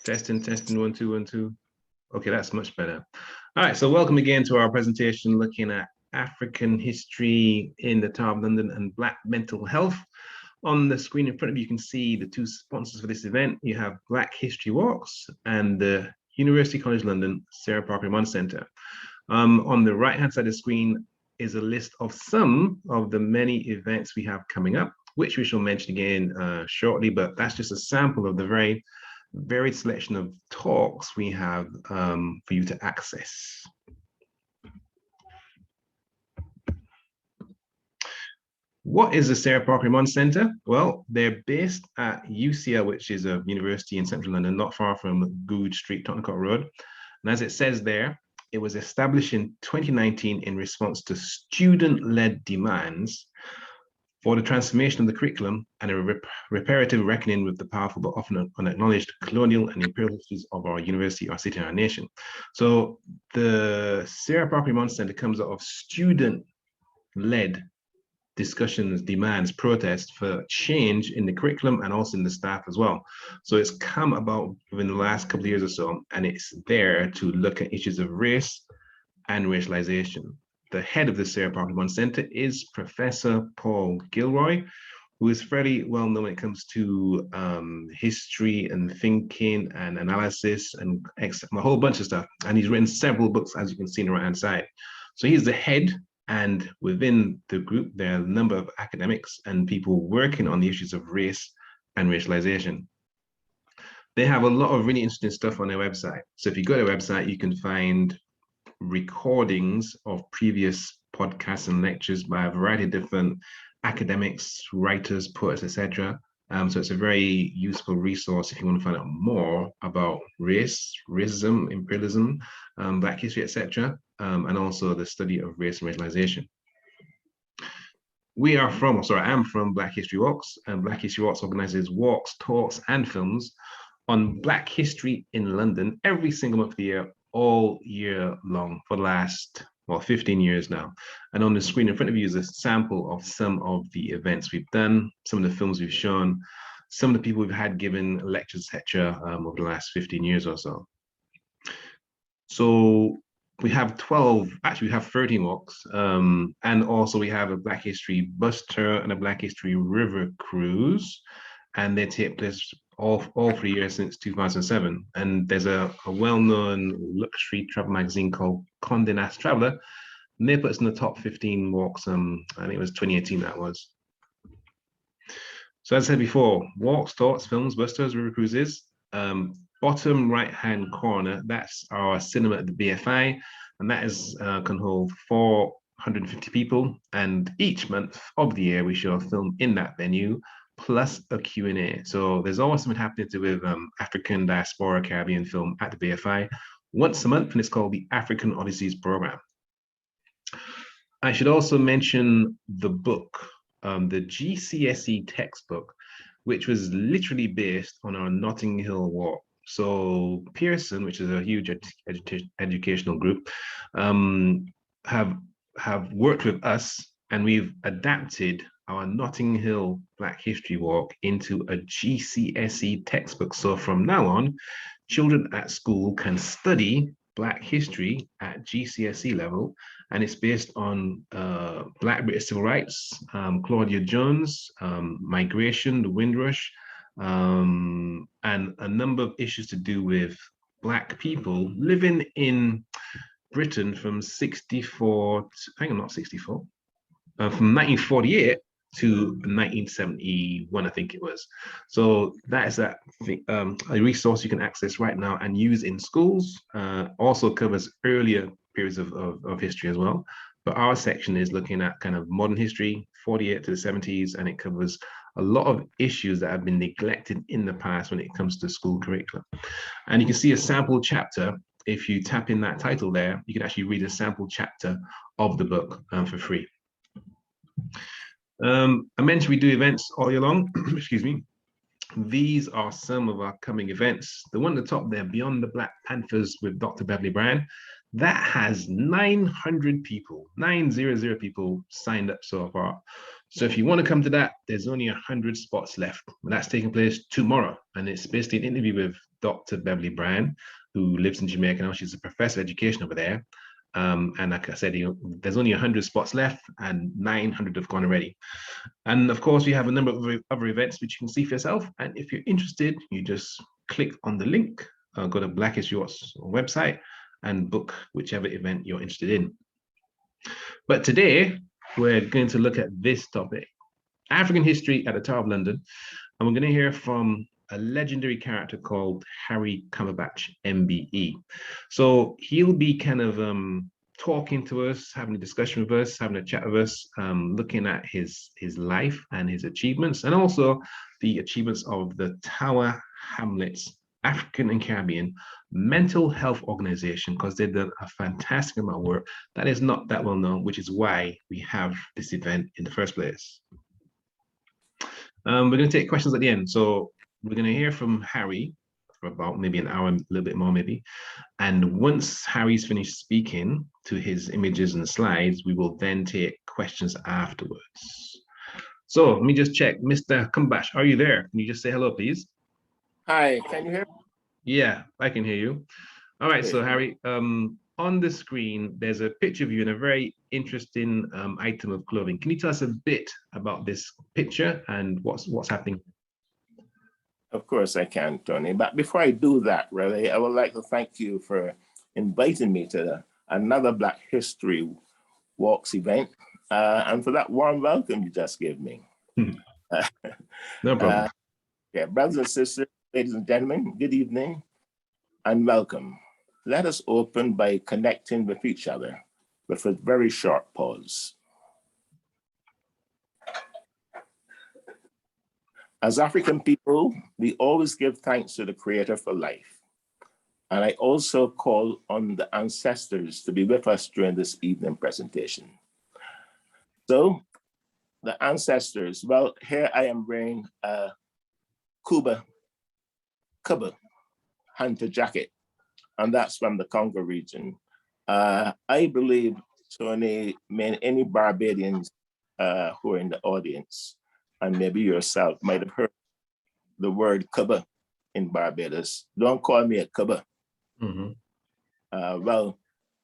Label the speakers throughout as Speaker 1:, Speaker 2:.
Speaker 1: Testing, testing, 1, 2, 1, 2. Okay, that's much better. All right, so welcome again to our presentation looking at African history in the Tower of London and Black mental health. On the screen in front of you, you can see the two sponsors for this event. You have Black History Walks and the University College London Sarah Parker Remond Centre. On the right-hand side of the screen is a list of some of the many events we have coming up, which we shall mention again shortly, but that's just a sample of the very varied selection of talks we have for you to access. What is the Sarah Parker Remond Centre? Well, they're based at U.C.L, which is a university in central London, not far from Goodge Street, Tottenham Court Road. And as it says there, it was established in 2019 in response to student-led demands for the transformation of the curriculum and a reparative reckoning with the powerful but often unacknowledged colonial and imperial histories of our university, our city, and our nation. So the Sarah Parker Remond Centre comes out of student-led discussions, demands, protests for change in the curriculum and also in the staff as well. So it's come about within the last couple of years or so, and it's there to look at issues of race and racialization. The head of the Sarah Parker Remond Centre is Professor Paul Gilroy, who is fairly well known when it comes to history and thinking and analysis and a whole bunch of stuff. And he's written several books, as you can see on the right-hand side. So he's the head, and within the group, there are a number of academics and people working on the issues of race and racialization. They have a lot of really interesting stuff on their website. So if you go to their website, you can find recordings of previous podcasts and lectures by a variety of different academics, writers, poets, etc. So it's a very useful resource if you want to find out more about race, racism, imperialism, Black history, etc., and also the study of race and racialization. I am from Black History Walks, and Black History Walks organizes walks, talks, and films on Black history in London every single month of the year, all year long for the last, 15 years now. And on the screen in front of you is a sample of some of the events we've done, some of the films we've shown, some of the people we've had given lectures, etc., over the last 15 years or so. So we have 13 walks, and also we have a Black History bus tour and a Black History river cruise, and they take place all 3 years since 2007. And there's a well-known luxury travel magazine called Condé Nast Traveler, and they put us in the top 15 walks. I think it was 2018 that was. So as I said before, walks, talks, films, bus tours, river cruises. Bottom right-hand corner, that's our cinema at the BFI, and that is can hold 450 people. And each month of the year, we show a film in that venue, plus a Q&A. So there's always something happening to with African diaspora Caribbean film at the BFI once a month, and it's called the African Odysseys Program. I should also mention the book, the GCSE textbook, which was literally based on our Notting Hill walk. So Pearson, which is a huge educational group, have worked with us, and we've adapted our Notting Hill Black History Walk into a GCSE textbook. So from now on, children at school can study Black history at GCSE level, and it's based on Black British civil rights, Claudia Jones, migration, the Windrush, and a number of issues to do with Black people living in Britain from 1948 to 1971, I think it was. So that is a resource you can access right now and use in schools. Also covers earlier periods of history as well. But our section is looking at kind of modern history, 48 to the 70s, and it covers a lot of issues that have been neglected in the past when it comes to school curriculum. And you can see a sample chapter. If you tap in that title there, you can actually read a sample chapter of the book for free. I mentioned we do events all year long. Excuse me. These are some of our coming events. The one at the top there, Beyond the Black Panthers with Dr. Beverly Bryan, that has 900 people, 900 people signed up so far. So if you want to come to that, there's only 100 spots left. And that's taking place tomorrow. And it's basically an interview with Dr. Beverly Bryan, who lives in Jamaica now. She's a professor of education over there. And like I said, there's only 100 spots left and 900 have gone already. And of course, we have a number of other events which you can see for yourself. And if you're interested, you just click on the link, go to Black History Watch website and book whichever event you're interested in. But today, we're going to look at this topic, African history at the Tower of London. And we're going to hear from a legendary character called Harry Kammerbach MBE. So he'll be kind of talking to us, having a discussion with us, having a chat with us, looking at his life and his achievements, and also the achievements of the Tower Hamlets African and Caribbean mental health organization, because they did a fantastic amount of work that is not that well known, which is why we have this event in the first place. We're going to take questions at the end. So we're going to hear from Harry for about maybe an hour, a little bit more maybe. And once Harry's finished speaking to his images and slides, we will then take questions afterwards. So let me just check. Mr. Cumberbatch, are you there? Can you just say hello, please?
Speaker 2: Hi, can you hear me?
Speaker 1: Yeah, I can hear you. All right, so Harry, on the screen, there's a picture of you in a very interesting item of clothing. Can you tell us a bit about this picture and what's happening?
Speaker 2: Of course I can, Tony. But before I do that, really, I would like to thank you for inviting me to another Black History Walks event and for that warm welcome you just gave me.
Speaker 1: No problem.
Speaker 2: Yeah, brothers and sisters, ladies and gentlemen, good evening and welcome. Let us open by connecting with each other with a very short pause. As African people, we always give thanks to the Creator for life. And I also call on the ancestors to be with us during this evening presentation. So, the ancestors, well, here I am wearing a Kuba hunter jacket, and that's from the Congo region. I believe, Tony, any Barbadians who are in the audience, and maybe yourself might have heard the word Kuba in Barbados. Don't call me a Kuba. Well,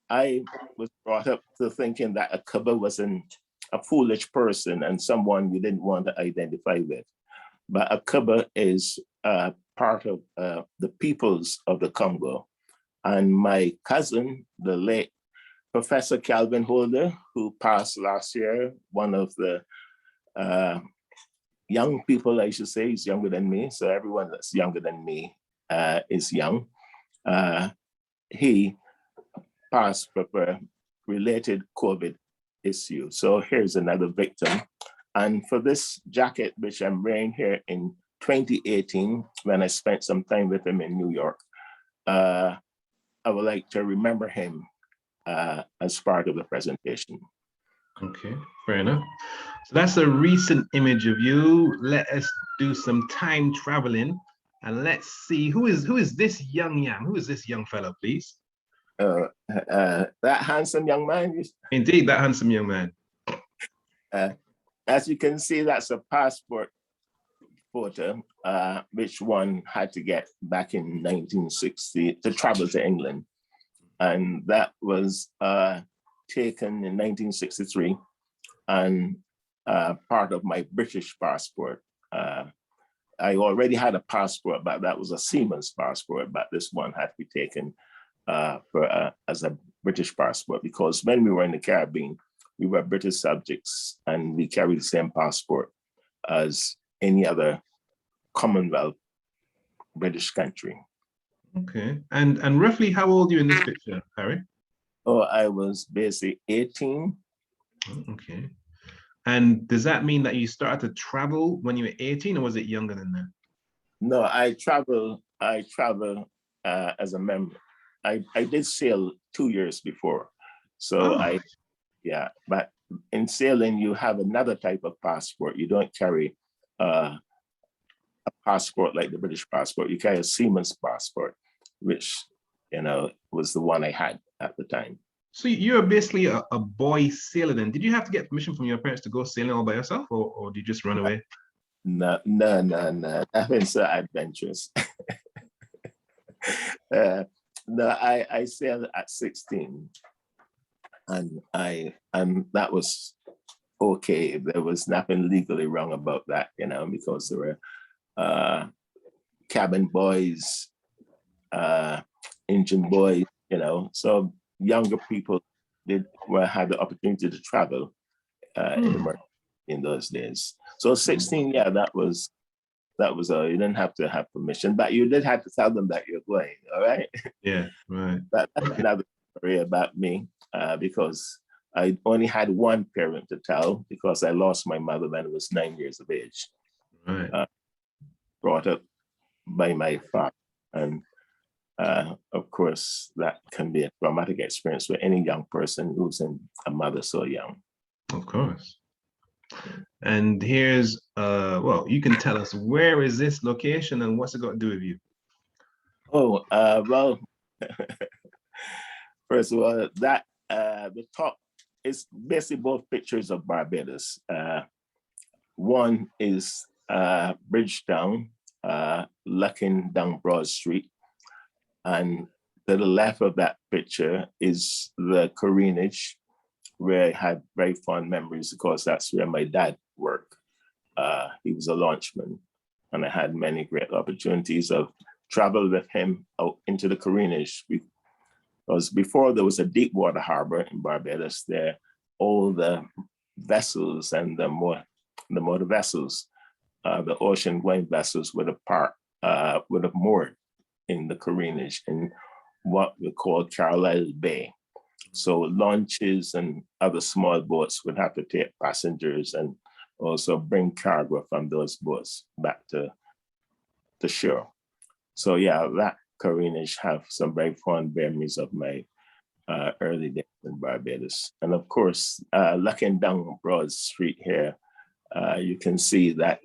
Speaker 2: I was brought up to thinking that a Kuba wasn't a foolish person and someone you didn't want to identify with. But a Kuba is part of the peoples of the Congo. And my cousin, the late Professor Calvin Holder, who passed last year, one of the young people, I should say, is younger than me. So everyone that's younger than me is young. He passed with a related COVID issue. So here's another victim. And for this jacket, which I'm wearing here in 2018, when I spent some time with him in New York, I would like to remember him as part of the presentation.
Speaker 1: Okay, fair enough. So that's a recent image of you. Let us do some time traveling and let's see who is this young yam? Who is this young fellow, please?
Speaker 2: That handsome young man.
Speaker 1: Indeed, that handsome young man.
Speaker 2: As you can see, that's a passport photo, which one had to get back in 1960 to travel to England. And that was taken in 1963 and part of my British passport. I already had a passport, but that was a seaman's passport, but this one had to be taken as a British passport because when we were in the Caribbean, we were British subjects and we carried the same passport as any other Commonwealth British country.
Speaker 1: Okay, and roughly how old are you in this picture, Harry?
Speaker 2: Oh, I was basically 18.
Speaker 1: Okay. And does that mean that you started to travel when you were 18 or was it younger than that?
Speaker 2: No, I travel as a member. I did sail 2 years before. So yeah, but in sailing, you have another type of passport. You don't carry a passport like the British passport. You carry a seaman's passport, which, was the one I had at the time.
Speaker 1: So you're basically a boy sailor then. Did you have to get permission from your parents to go sailing all by yourself, or did you just run away?
Speaker 2: No, no, no, no. I've been so adventurous. No, I sailed at 16, and that was okay. There was nothing legally wrong about that, because there were cabin boys, engine boys, so younger people had the opportunity to travel in those days. So 16, yeah, that was you didn't have to have permission, but you did have to tell them that you're going. All right.
Speaker 1: Yeah, right.
Speaker 2: That's another story about me, because I only had one parent to tell, because I lost my mother when I was 9 years of age.
Speaker 1: Right.
Speaker 2: Brought up by my father. And of course, that can be a traumatic experience for any young person losing a mother so young.
Speaker 1: Of course. And here's, well, you can tell us, where is this location and what's it got to do with you?
Speaker 2: Oh, well, first of all, that the top is basically both pictures of Barbados. One is Bridgetown, looking down Broad Street. And to the left of that picture is the Corinage, where I had very fond memories, because that's where my dad worked. He was a launchman, and I had many great opportunities of travel with him out into the Corinage. Because before there was a deep water harbor in Barbados, there all the vessels and the motor vessels, the ocean-going vessels would have moored in the Corinage in what we call Carlisle Bay. So launches and other small boats would have to take passengers and also bring cargo from those boats back to the shore. So yeah, that Corinage have some very fond memories of my early days in Barbados. And of course, looking down Broad Street here, you can see that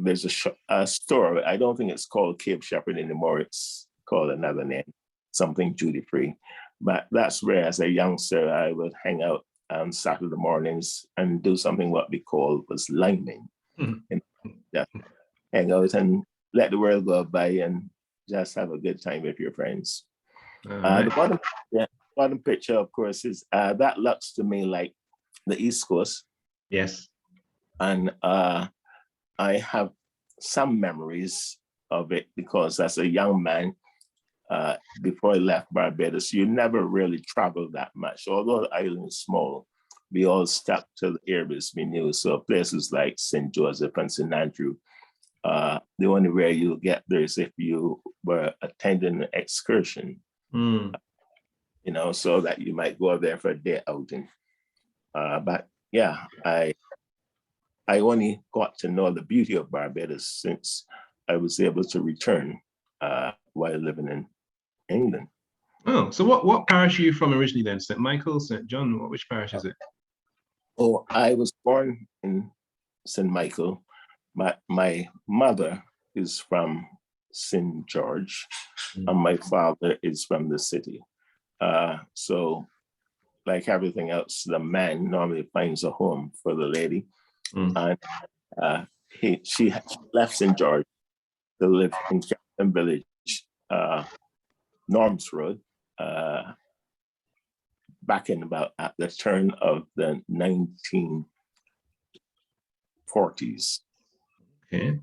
Speaker 2: there's a store. I don't think it's called Cape Shepherd anymore. It's called another name, something duty free. But that's where, as a youngster, I would hang out on Saturday mornings and do something what we call was liming. And just hang out and let the world go by and just have a good time with your friends.
Speaker 1: Right.
Speaker 2: The bottom picture, of course, is that looks to me like the East Coast.
Speaker 1: Yes.
Speaker 2: And I have some memories of it, because as a young man, before I left Barbados, you never really traveled that much. Although the island is small, we all stuck to the areas we knew. So places like St. Joseph and St. Andrew, the only way you'll get there is if you were attending an excursion, so that you might go there for a day outing. But yeah, I only got to know the beauty of Barbados since I was able to return while living in England.
Speaker 1: Oh, so what parish are you from originally then? St. Michael, St. John, which parish is it?
Speaker 2: Oh, I was born in St. Michael. My mother is from St. George, and my father is from the city. So like everything else, the man normally finds a home for the lady. And she left St. George to live in Captain Village, Norms Road, back in about at the turn of the 1940s.
Speaker 1: Okay.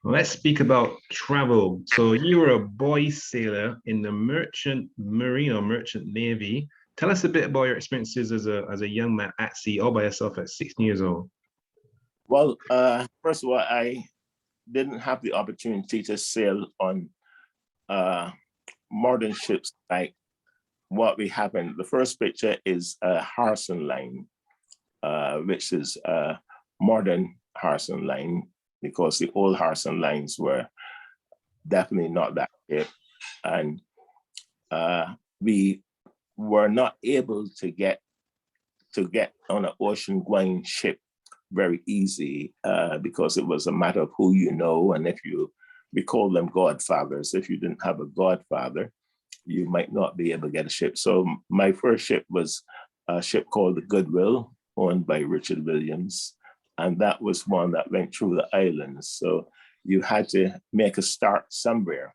Speaker 1: Well, let's speak about travel. So you were a boy sailor in the Merchant Marine or Merchant Navy. Tell us a bit about your experiences as a young man at sea, all by yourself at 16 years old.
Speaker 2: Well, first of all, I didn't have the opportunity to sail on modern ships like what we have in the first picture is a Harrison line, which is a modern Harrison line, because the old Harrison lines were definitely not that big. And we were not able to get on an ocean-going ship very easy, because it was a matter of who you know, and we call them godfathers. If you didn't have a godfather, you might not be able to get a ship. So my first ship was a ship called the Goodwill, owned by Richard Williams. And that was one that went through the islands. So you had to make a start somewhere.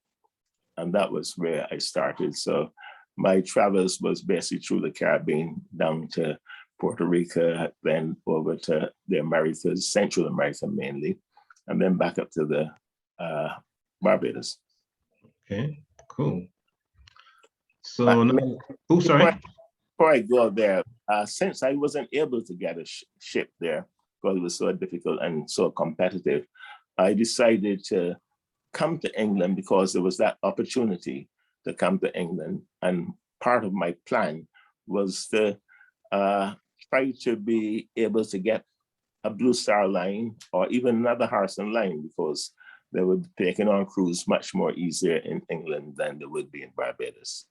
Speaker 2: And that was where I started. So my travels was basically through the Caribbean, down to Puerto Rico, then over to the Americas, Central America mainly, and then back up to the Barbados.
Speaker 1: Okay, cool. So now, oh, sorry.
Speaker 2: Before I go there, since I wasn't able to get a ship there because it was so difficult and so competitive, I decided to come to England because there was that opportunity to come to England. And part of my plan was to try to be able to get a Blue Star line or even another Harrison line, because they would be taking on crews much more easier in England than they would be in Barbados.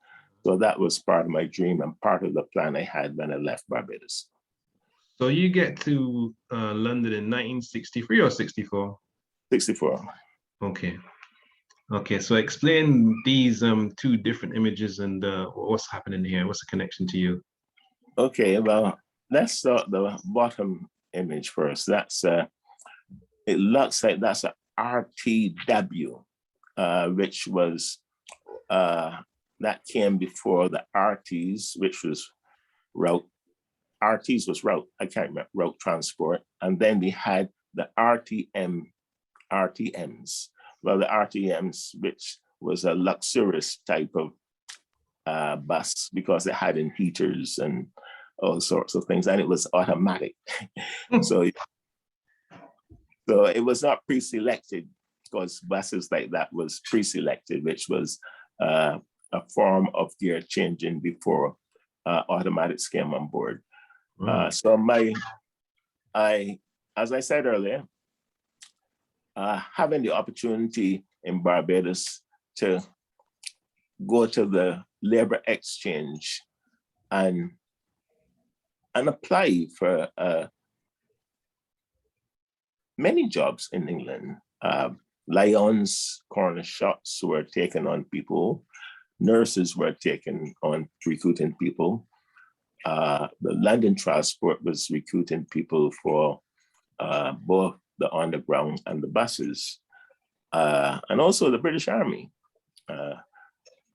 Speaker 2: So that was part of my dream and part of the plan I had when I left Barbados.
Speaker 1: So you get to London in 1963 or 64?
Speaker 2: 64.
Speaker 1: Okay. Okay, so explain these two different images and what's happening here. What's the connection to you?
Speaker 2: Okay, well, let's start the bottom image first. That's it looks like that's a RTW, which was that came before the RTs, which was route. RTs was route, I can't remember, route transport. And then they had the RTMs. Well, the RTMs, which was a luxurious type of bus because it had in heaters and all sorts of things, and it was automatic. So it was not pre-selected, because buses like that was pre-selected, which was a form of gear changing before automatics came on board. So as I said earlier, having the opportunity in Barbados to go to the labor exchange and apply for many jobs in England. Lions, corner shops were taking on people. Nurses were taking on recruiting people. The London Transport was recruiting people for both the underground and the buses, and also the British Army.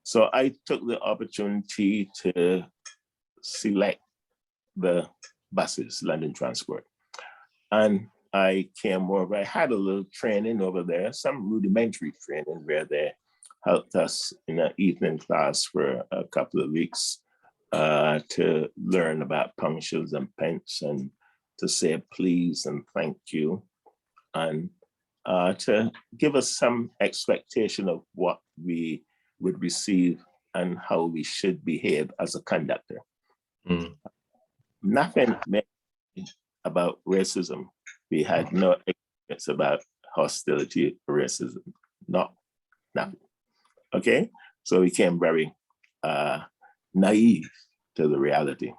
Speaker 2: So I took the opportunity to select the buses, London Transport. And I came over, I had a little training over there, some rudimentary training where they helped us in an evening class for a couple of weeks to learn about punctuals and pence and to say please and thank you, and to give us some expectation of what we would receive and how we should behave as a conductor. Nothing about racism. We had no experience about hostility or racism. Nothing. Okay? So we became very naive to the reality.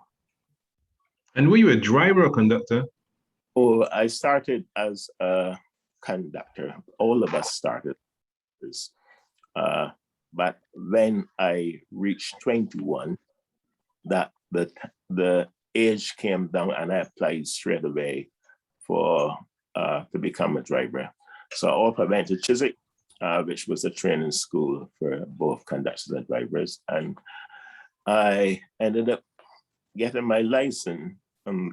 Speaker 1: And were you a driver or conductor?
Speaker 2: Oh, I started as a conductor. All of us started this. But when I reached 21, that the age came down and I applied straight away for to become a driver. So I also went to Chiswick, which was a training school for both conductors and drivers. And I ended up getting my license.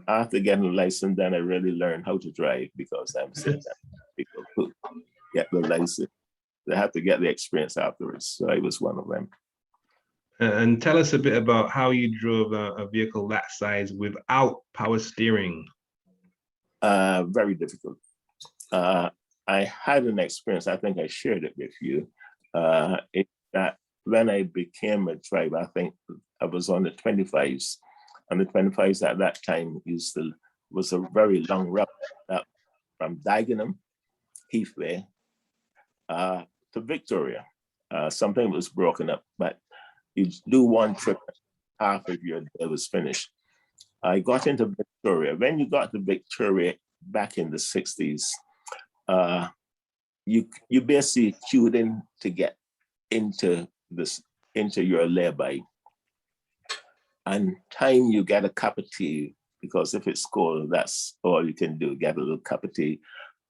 Speaker 2: After getting a license, then I really learned how to drive, because I'm saying that people who get the license, they have to get the experience afterwards. So I was one of them.
Speaker 1: And tell us a bit about how you drove a vehicle that size without power steering.
Speaker 2: Very difficult. I had an experience, I think I shared it with you, that when I became a driver, I think I was on the 25s. And the 25s at that time was a very long route from Dagenham, Heathway, to Victoria. Something was broken up, but you do one trip, half of your day was finished. I got into Victoria. When you got to Victoria back in the 60s, you basically queued in to get into this into your lay-by. And time you get a cup of tea, because if it's cold, that's all you can do, get a little cup of tea,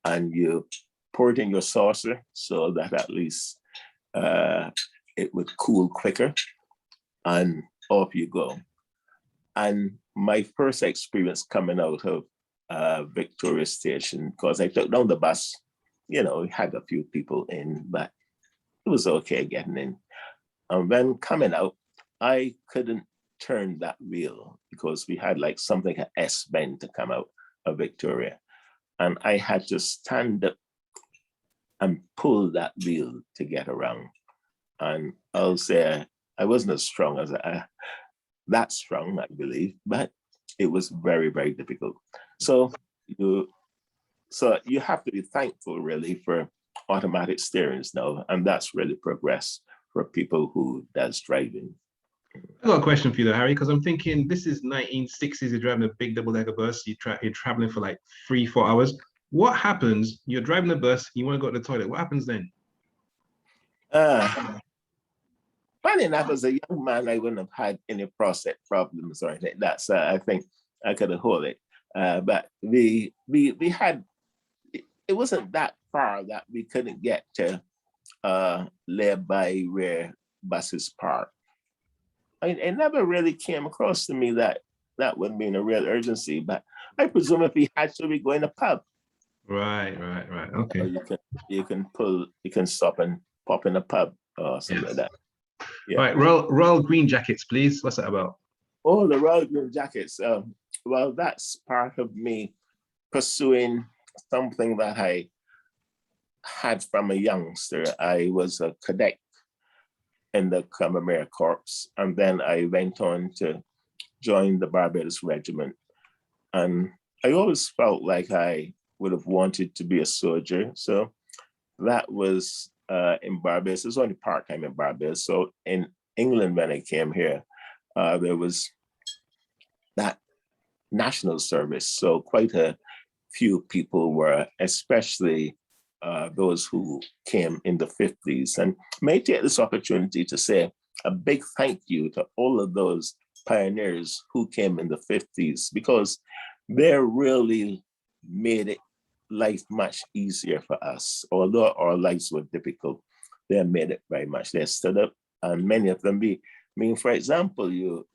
Speaker 2: and you pour it in your saucer so that at least it would cool quicker, and off you go. And my first experience coming out of Victoria Station, because I took down the bus, you know, had a few people in, but it was okay getting in. And then coming out, I couldn't turn that wheel because we had like something like an S-bend to come out of Victoria. And I had to stand up and pull that wheel to get around. And I'll say I wasn't as strong as that strong, I believe, but it was very, very difficult. So you have to be thankful really for automatic steerings now, and that's really progress for people who does driving.
Speaker 1: I got a question for you though, Harry, because I'm thinking this is 1960s, you're driving a big double-decker bus, you're traveling for like 3-4 hours. What happens? You're driving the bus, you want to go to the toilet. What happens then?
Speaker 2: Funny enough, as a young man, I wouldn't have had any prostate problems or anything like that. So I think I could have hold it. But we had, it wasn't that far that we couldn't get to lay-by where buses park. It never really came across to me that would be in a real urgency, but I presume if we had to, we go in a pub.
Speaker 1: Right. Okay.
Speaker 2: You can stop and pop in a pub or something like that. Yeah.
Speaker 1: Right, Royal Green Jackets, please. What's that about?
Speaker 2: Oh, the Royal Green Jackets. Well, that's part of me pursuing something that I had from a youngster. I was a cadet in the Kammerbach Corps, and then I went on to join the Barbados Regiment. And I always felt like I would have wanted to be a soldier. So that was in Barbados. It was only part-time in Barbados. So in England, when I came here, there was that national service. So quite a few people were, especially those who came in the 50s. And may I take this opportunity to say a big thank you to all of those pioneers who came in the 50s, because they really made it life much easier for us. Although our lives were difficult, they made it very much. They stood up, and many of them for example, you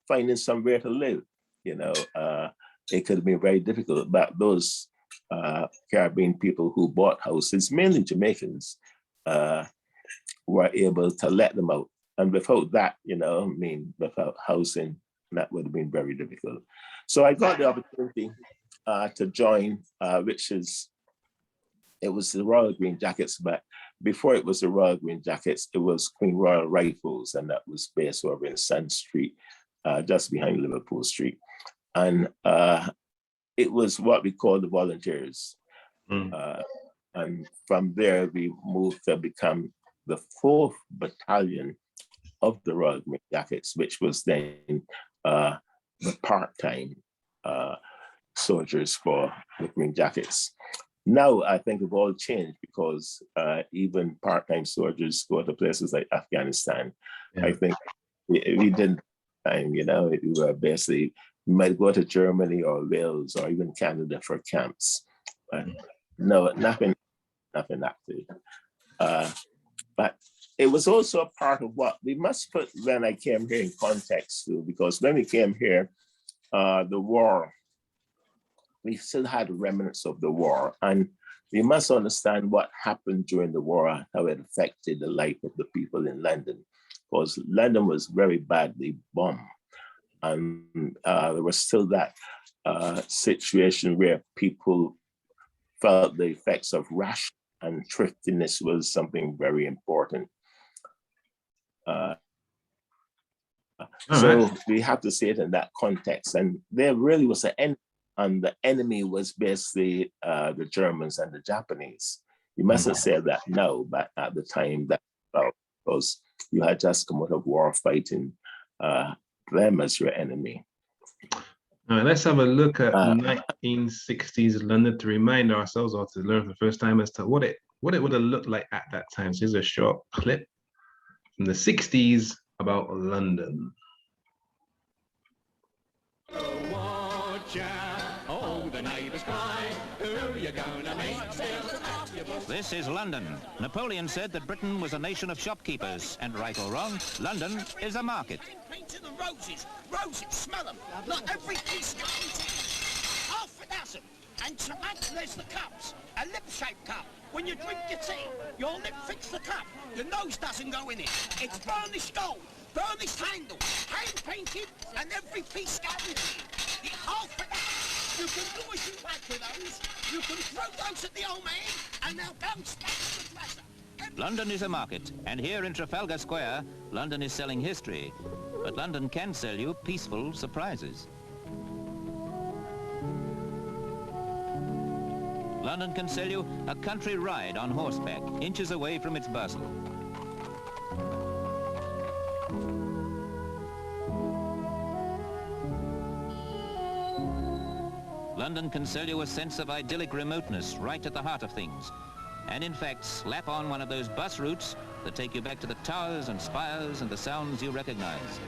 Speaker 2: finding somewhere to live, it could have been very difficult, but those Caribbean people who bought houses, mainly Jamaicans, were able to let them out. And without that, without housing, that would have been very difficult. So I got the opportunity to join, it was the Royal Green Jackets, but before it was the Royal Green Jackets, it was Queen Royal Rifles, and that was based over in Sun Street, just behind Liverpool Street. And it was what we call the volunteers. And from there, we moved to become the 4th Battalion of the Royal Green Jackets, which was then the part-time soldiers for the Green Jackets. Now, I think we've all changed, because even part-time soldiers go to places like Afghanistan. Yeah. I think we didn't time, we were basically, we might go to Germany or Wales or even Canada for camps. But no, nothing active. But it was also a part of what we must put when I came here in context too, because when we came here, the war, we still had remnants of the war. And we must understand what happened during the war, how it affected the life of the people in London, because London was very badly bombed. And there was still that situation where people felt the effects of ration, and thriftiness was something very important. So we have to see it in that context. And there really was an enemy, and the enemy was basically the Germans and the Japanese. You mustn't say that now, but at the time, that because you had just come out of war fighting them as your enemy.
Speaker 1: All right, let's have a look at 1960s London to remind ourselves, or to learn for the first time, as to what it would have looked like at that time. So here's a short clip. from the 60s about London.
Speaker 3: This is London. Napoleon said that Britain was a nation of shopkeepers, and right or wrong, London is a market.
Speaker 4: Painting the roses, smell them. Not every piece goes. Half a dozen. And to add, there's the cups. A lip-shaped cup. When you drink your tea, your lip fits the cup. Your nose doesn't go in it. It's burnished gold, burnished handle, hand-painted, and every piece guaranteed. The half a dozen. You can do as you like with those. You can throw those at the old man, and they'll bounce back to the dresser.
Speaker 3: London is a market, and here in Trafalgar Square, London is selling history. But London can sell you peaceful surprises. London can sell you a country ride on horseback, inches away from its bustle. London can sell you a sense of idyllic remoteness right at the heart of things. And in fact, slap on one of those bus routes that take you back to the towers and spires and the sounds you recognize.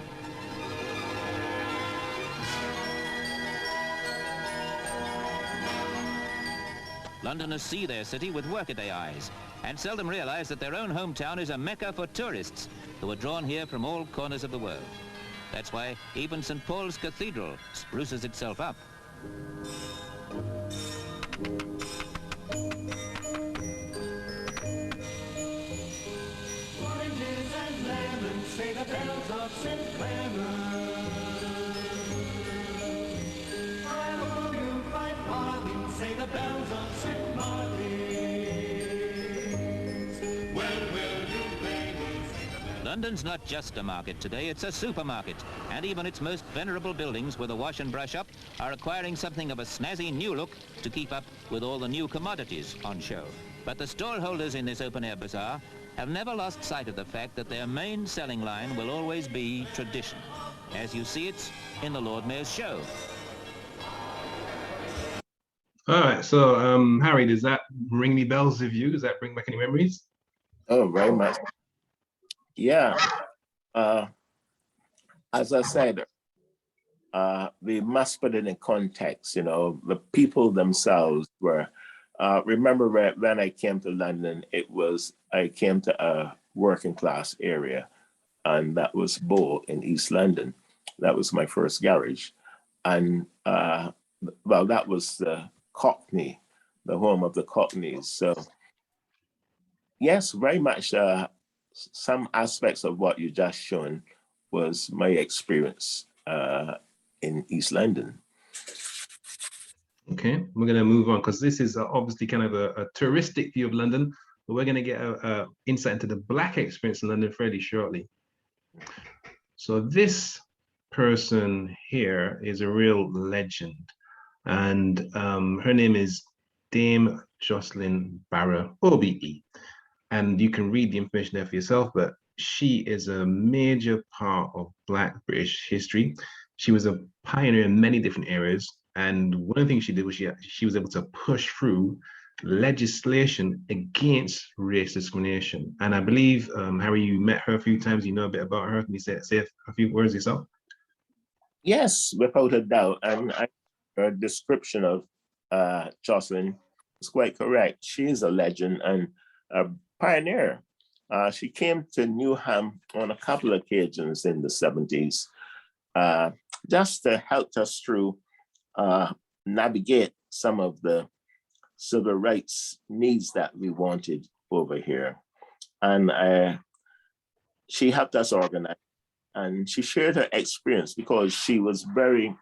Speaker 3: Londoners see their city with workaday eyes and seldom realize that their own hometown is a mecca for tourists who are drawn here from all corners of the world. That's why even St. Paul's Cathedral spruces itself up.
Speaker 5: Oranges and lemons say the bells of St. Clement. I hope you find farthing, say the bells of St. Martin's. Well, will you ladies?
Speaker 3: London's not just a market today, it's a supermarket. And even its most venerable buildings with a wash and brush up are acquiring something of a snazzy new look to keep up with all the new commodities on show. But the stallholders in this open-air bazaar have never lost sight of the fact that their main selling line will always be tradition, as you see it in the Lord Mayor's show.
Speaker 1: All right, so Harry, does that ring any bells with you? Does that bring back any memories?
Speaker 2: Oh, very much. Yeah. As I said, we must put it in context. You know, the people themselves were, remember when I came to London, I came to a working class area, and that was Bow in East London. That was my first garage. And well, that was the Cockney, the home of the Cockneys. So yes, very much some aspects of what you just shown was my experience in East London.
Speaker 1: Okay, we're going to move on because this is obviously kind of a touristic view of London, but we're going to get a insight into the Black experience in London fairly shortly. So this person here is a real legend, and her name is Dame Jocelyn Barrow, OBE. And you can read the information there for yourself, but she is a major part of Black British history. She was a pioneer in many different areas. And one of the things she did was she was able to push through legislation against race discrimination. And I believe, Harry, you met her a few times, you know a bit about her. Can you say a few words yourself?
Speaker 2: Yes, without a doubt. And her description of Jocelyn is quite correct. She is a legend and a pioneer. She came to Newham on a couple of occasions in the 70s, just to help us through navigate some of the civil rights needs that we wanted over here. And she helped us organize, and she shared her experience because she was very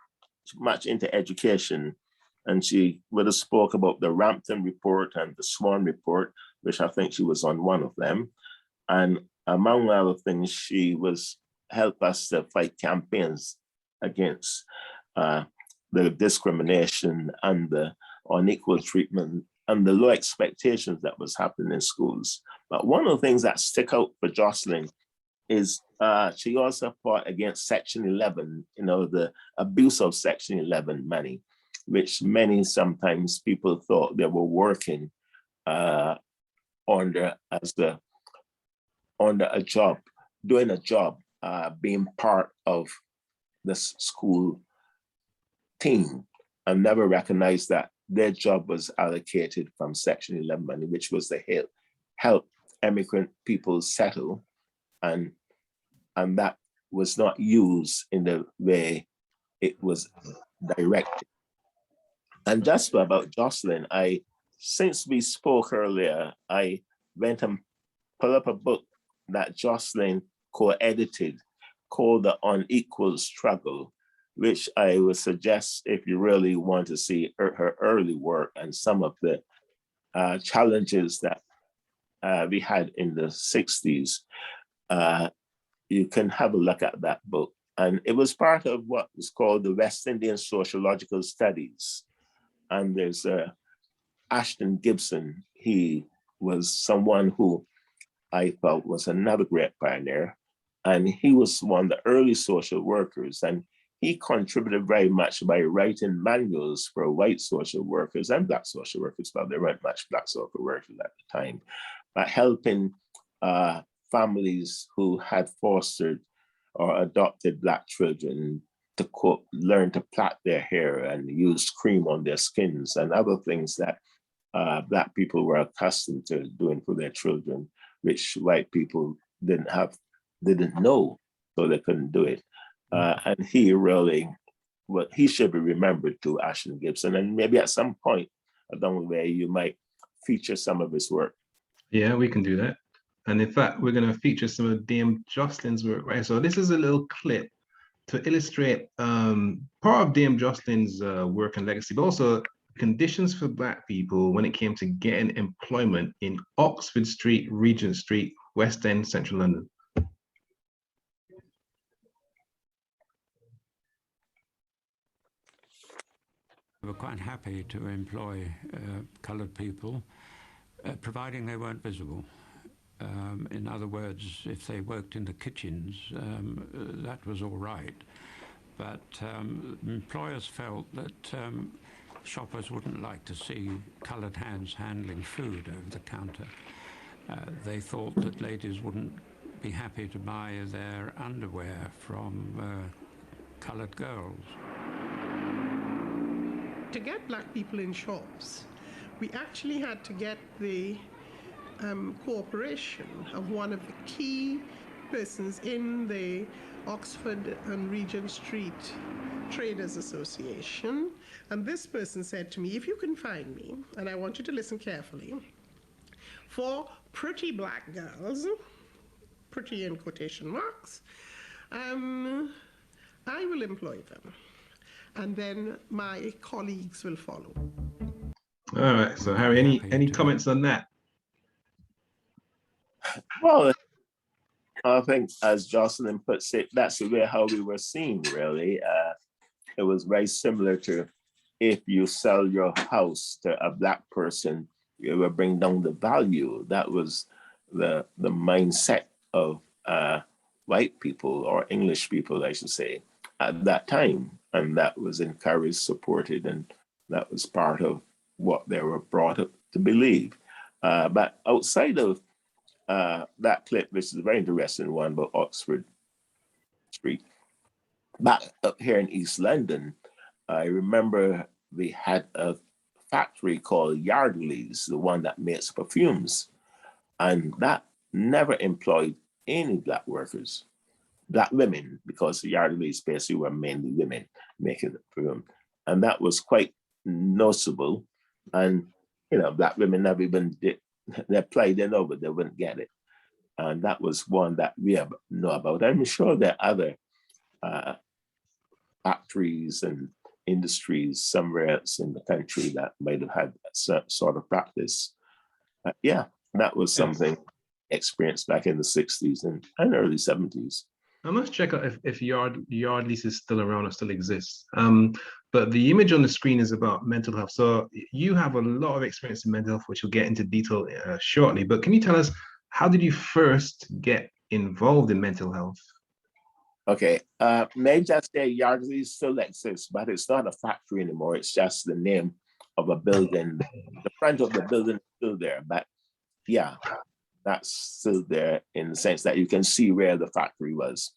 Speaker 2: much into education, and she would have spoke about the Rampton Report and the Swan Report, which I think she was on one of them. And among other things, she was helped us to fight campaigns against the discrimination and the unequal treatment and the low expectations that was happening in schools. But one of the things that stick out for Jocelyn is she also fought against Section 11, you know, the abuse of Section 11 money, which many sometimes people thought they were working under a job doing a job, being part of the school team, and never recognized that their job was allocated from Section 11 money, which was to help immigrant people settle, and that was not used in the way it was directed. And just about Jocelyn, since we spoke earlier, I went and pulled up a book that Jocelyn co-edited called The Unequal Struggle, which I would suggest if you really want to see her early work and some of the challenges that we had in the 60s, you can have a look at that book. And it was part of what was called the West Indian Sociological Studies. And there's Ashton Gibson. He was someone who I felt was another great pioneer. And he was one of the early social workers. And he contributed very much by writing manuals for white social workers and Black social workers, but there weren't much Black social workers at the time, but helping families who had fostered or adopted Black children to learn to plait their hair and use cream on their skins and other things that Black people were accustomed to doing for their children, which white people didn't know, so they couldn't do it. And he really, he should be remembered to Ashton Gibson, and maybe at some point along the way you might feature some of his work. Yeah,
Speaker 1: we can do that. And in fact, we're going to feature some of Dame Jocelyn's work, right? So this is a little clip to illustrate part of Dame Jocelyn's work and legacy, but also conditions for Black people when it came to getting employment in Oxford Street, Regent Street, West End, Central London.
Speaker 6: We were quite happy to employ coloured people, providing they weren't visible. In other words, if they worked in the kitchens, that was all right. But employers felt that shoppers wouldn't like to see coloured hands handling food over the counter. They thought that ladies wouldn't be happy to buy their underwear from coloured girls.
Speaker 7: To get Black people in shops, we actually had to get the cooperation of one of the key persons in the Oxford and Regent Street Traders Association. And this person said to me, if you can find me, and I want you to listen carefully, 4 pretty Black girls, pretty in quotation marks, I will employ them. And then my colleagues will follow.
Speaker 1: All right, so Harry, any comments on that?
Speaker 2: Well, I think as Jocelyn puts it, that's the way how we were seen, really. It was very similar to if you sell your house to a Black person, you will bring down the value. That was the mindset of white people, or English people, I should say, at that time. And that was encouraged, supported, and that was part of what they were brought up to believe. But outside of that clip, which is a very interesting one about Oxford Street, back up here in East London, I remember we had a factory called Yardley's, the one that makes perfumes. And that never employed any Black workers. Black women, because Yardley's basically were mainly women making the perfume. And that was quite noticeable. And, you know, Black women never even did, they applied, they know, but they wouldn't get it. And that was one that we know about. I'm sure there are other factories and industries somewhere else in the country that might have had that sort of practice. Yeah, that was something experienced back in the 60s and early 70s.
Speaker 1: I must check out if Yardley's is still around or still exists. But the image on the screen is about mental health. So you have a lot of experience in mental health, which we'll get into detail shortly. But can you tell us, how did you first get involved in mental health? Okay,
Speaker 2: may just say Yardley still exists, but it's not a factory anymore. It's just the name of a building. The front of the building is still there, but yeah, that's still there in the sense that you can see where the factory was.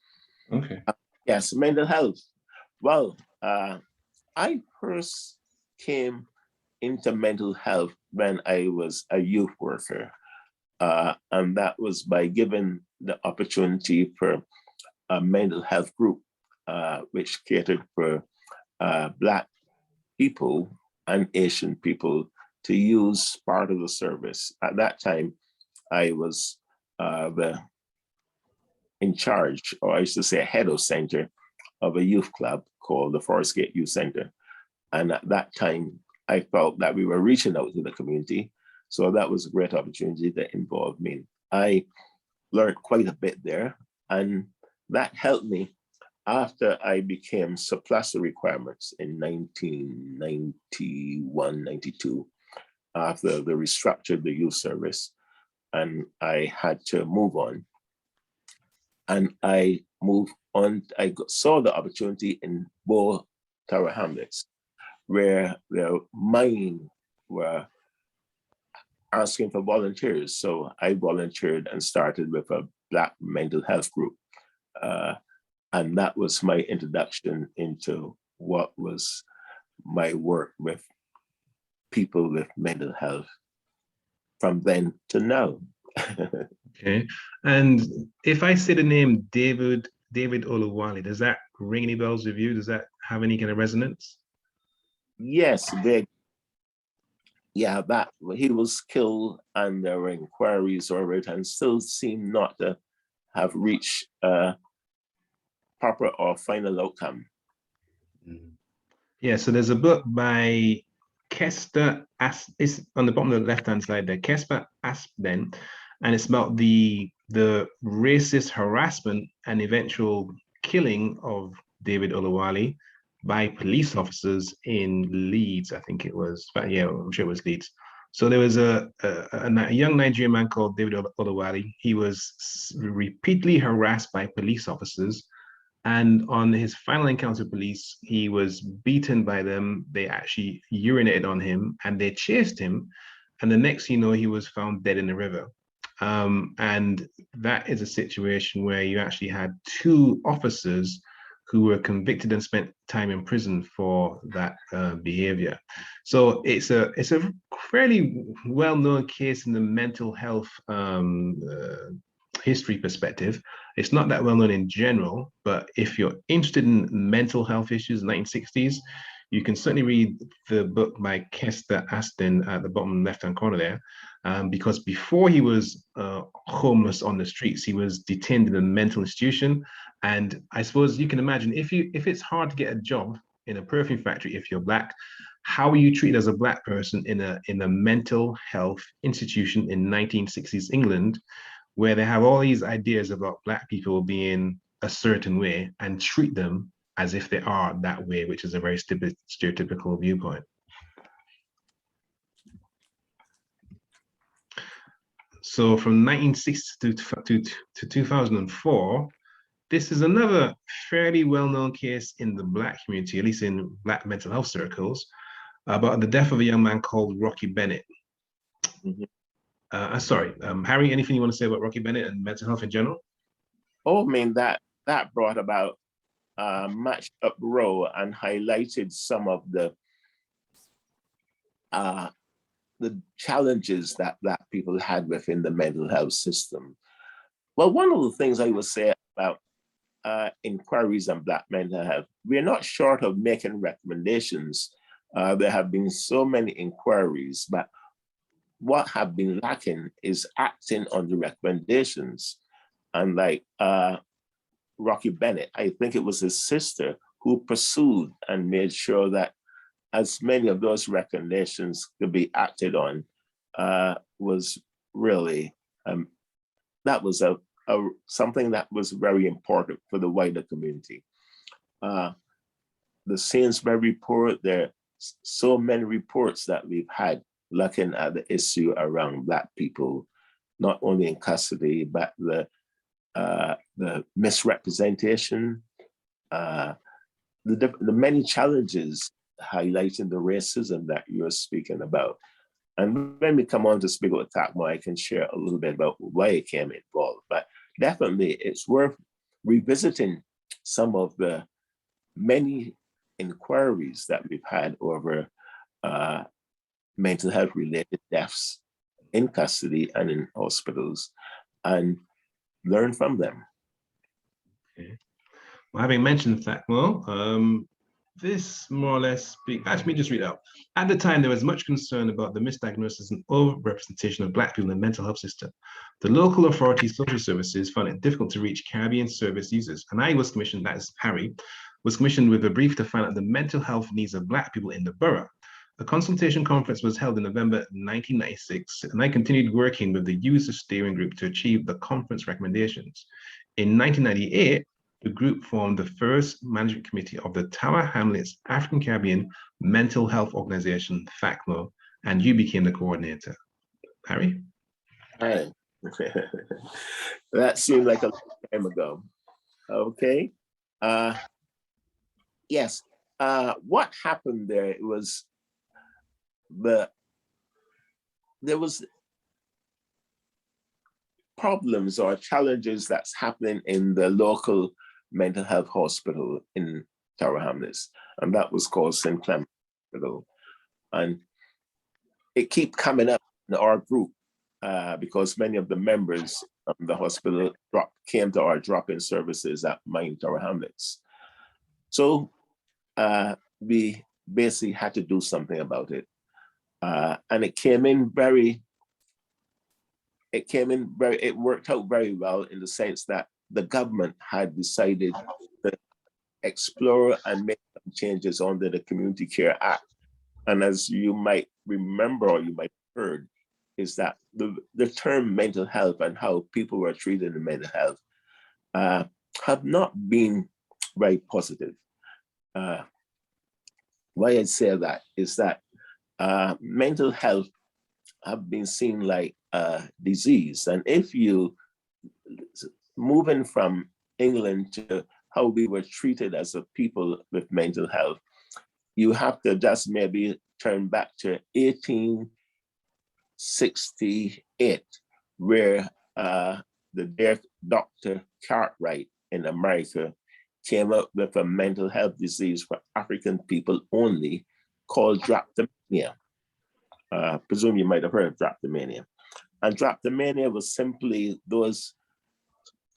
Speaker 1: Okay.
Speaker 2: Yes, mental health. Well, I first came into mental health when I was a youth worker. And that was by giving the opportunity for a mental health group, which catered for Black people and Asian people to use part of the service. At that time, I was in charge, or I used to say head of center of a youth club called the Forest Gate Youth Center. And at that time, I felt that we were reaching out to the community. So that was a great opportunity that involved me. I learned quite a bit there, and that helped me after I became surplus to requirements in 1991, 92, after they restructured the youth service, and I had to move on. And I moved on, saw the opportunity in Bo Tower Hamlets, where the mine were asking for volunteers. So I volunteered and started with a Black mental health group. And that was my introduction into what was my work with people with mental health from then to now.
Speaker 1: Okay. And if I say the name David Oluadah, does that ring any bells with you? Does that have any kind of resonance?
Speaker 2: Yes, yeah, that he was killed and there were inquiries over it and still seem not to have reached a proper or final outcome.
Speaker 1: Yeah, so there's a book by Kester, it's on the bottom of the left-hand side there, Kester Aspden, and it's about the racist harassment and eventual killing of David Oluadah by police officers in Leeds, I think it was, but yeah, I'm sure it was Leeds. So there was a young Nigerian man called David Oluadah. He was repeatedly harassed by police officers, and on his final encounter with police, he was beaten by them. They actually urinated on him and they chased him. And the next thing you know, he was found dead in the river. And that is a situation where you actually had two officers who were convicted and spent time in prison for that behavior. So it's a fairly well-known case in the mental health history perspective. It's not that well known in general, but if you're interested in mental health issues in the 1960s, you can certainly read the book by Kester Aston at the bottom left-hand corner there, because before he was homeless on the streets, he was detained in a mental institution. And I suppose you can imagine if it's hard to get a job in a perfume factory if you're Black, how are you treated as a Black person in a mental health institution in 1960s England, where they have all these ideas about Black people being a certain way and treat them as if they are that way, which is a very stereotypical viewpoint. So from 1960 to 2004, this is another fairly well-known case in the Black community, at least in Black mental health circles, about the death of a young man called Rocky Bennett.
Speaker 2: Mm-hmm.
Speaker 1: Sorry, Harry, anything you want to say about Rocky Bennett and mental health in general?
Speaker 2: Oh, I mean, that brought about much uproar and highlighted some of the challenges that Black people had within the mental health system. Well, one of the things I would say about inquiries on Black mental health, we're not short of making recommendations. There have been so many inquiries, but what have been lacking is acting on the recommendations. And like Rocky Bennett, I think it was his sister who pursued and made sure that as many of those recommendations could be acted on, was really, that was something that was very important for the wider community. The Sainsbury report, there are so many reports that we've had looking at the issue around Black people, not only in custody, but the misrepresentation, the many challenges highlighting the racism that you're speaking about. And when we come on to speak about THACMHO, I can share a little bit about why it came involved. But definitely it's worth revisiting some of the many inquiries that we've had over mental health related deaths in custody and in hospitals and learn from them.
Speaker 1: Okay. Well, having mentioned THACMHO, this more or less let me just read out. At the time, there was much concern about the misdiagnosis and overrepresentation of Black people in the mental health system. The local authority social services found it difficult to reach Caribbean service users, and I was commissioned, that is Harry, was commissioned with a brief to find out the mental health needs of Black people in the borough. A consultation conference was held in November 1996, and I continued working with the user steering group to achieve the conference recommendations. In 1998, the group formed the first management committee of the Tower Hamlets African Caribbean Mental Health Organization, THACMHO, and you became the coordinator. Harry?
Speaker 2: Hi. That seemed like a long time ago. Okay. Yes. What happened there was there was problems or challenges that's happening in the local mental health hospital in Tower Hamlets, and that was called St. Clement Hospital. And it kept coming up in our group because many of the members of the hospital came to our drop-in services at mine Tower Hamlets. So we basically had to do something about it. And it worked out very well in the sense that the government had decided to explore and make some changes under the Community Care Act. And as you might remember, or you might have heard, is that the term mental health and how people were treated in mental health have not been very positive. Why I say that is that mental health have been seen like a disease. And if you moving from England to how we were treated as a people with mental health, you have to just maybe turn back to 1868, where the dear Dr. Cartwright in America came up with a mental health disease for African people only called drapetomania. Presume you might have heard of drapetomania. And drapetomania was simply those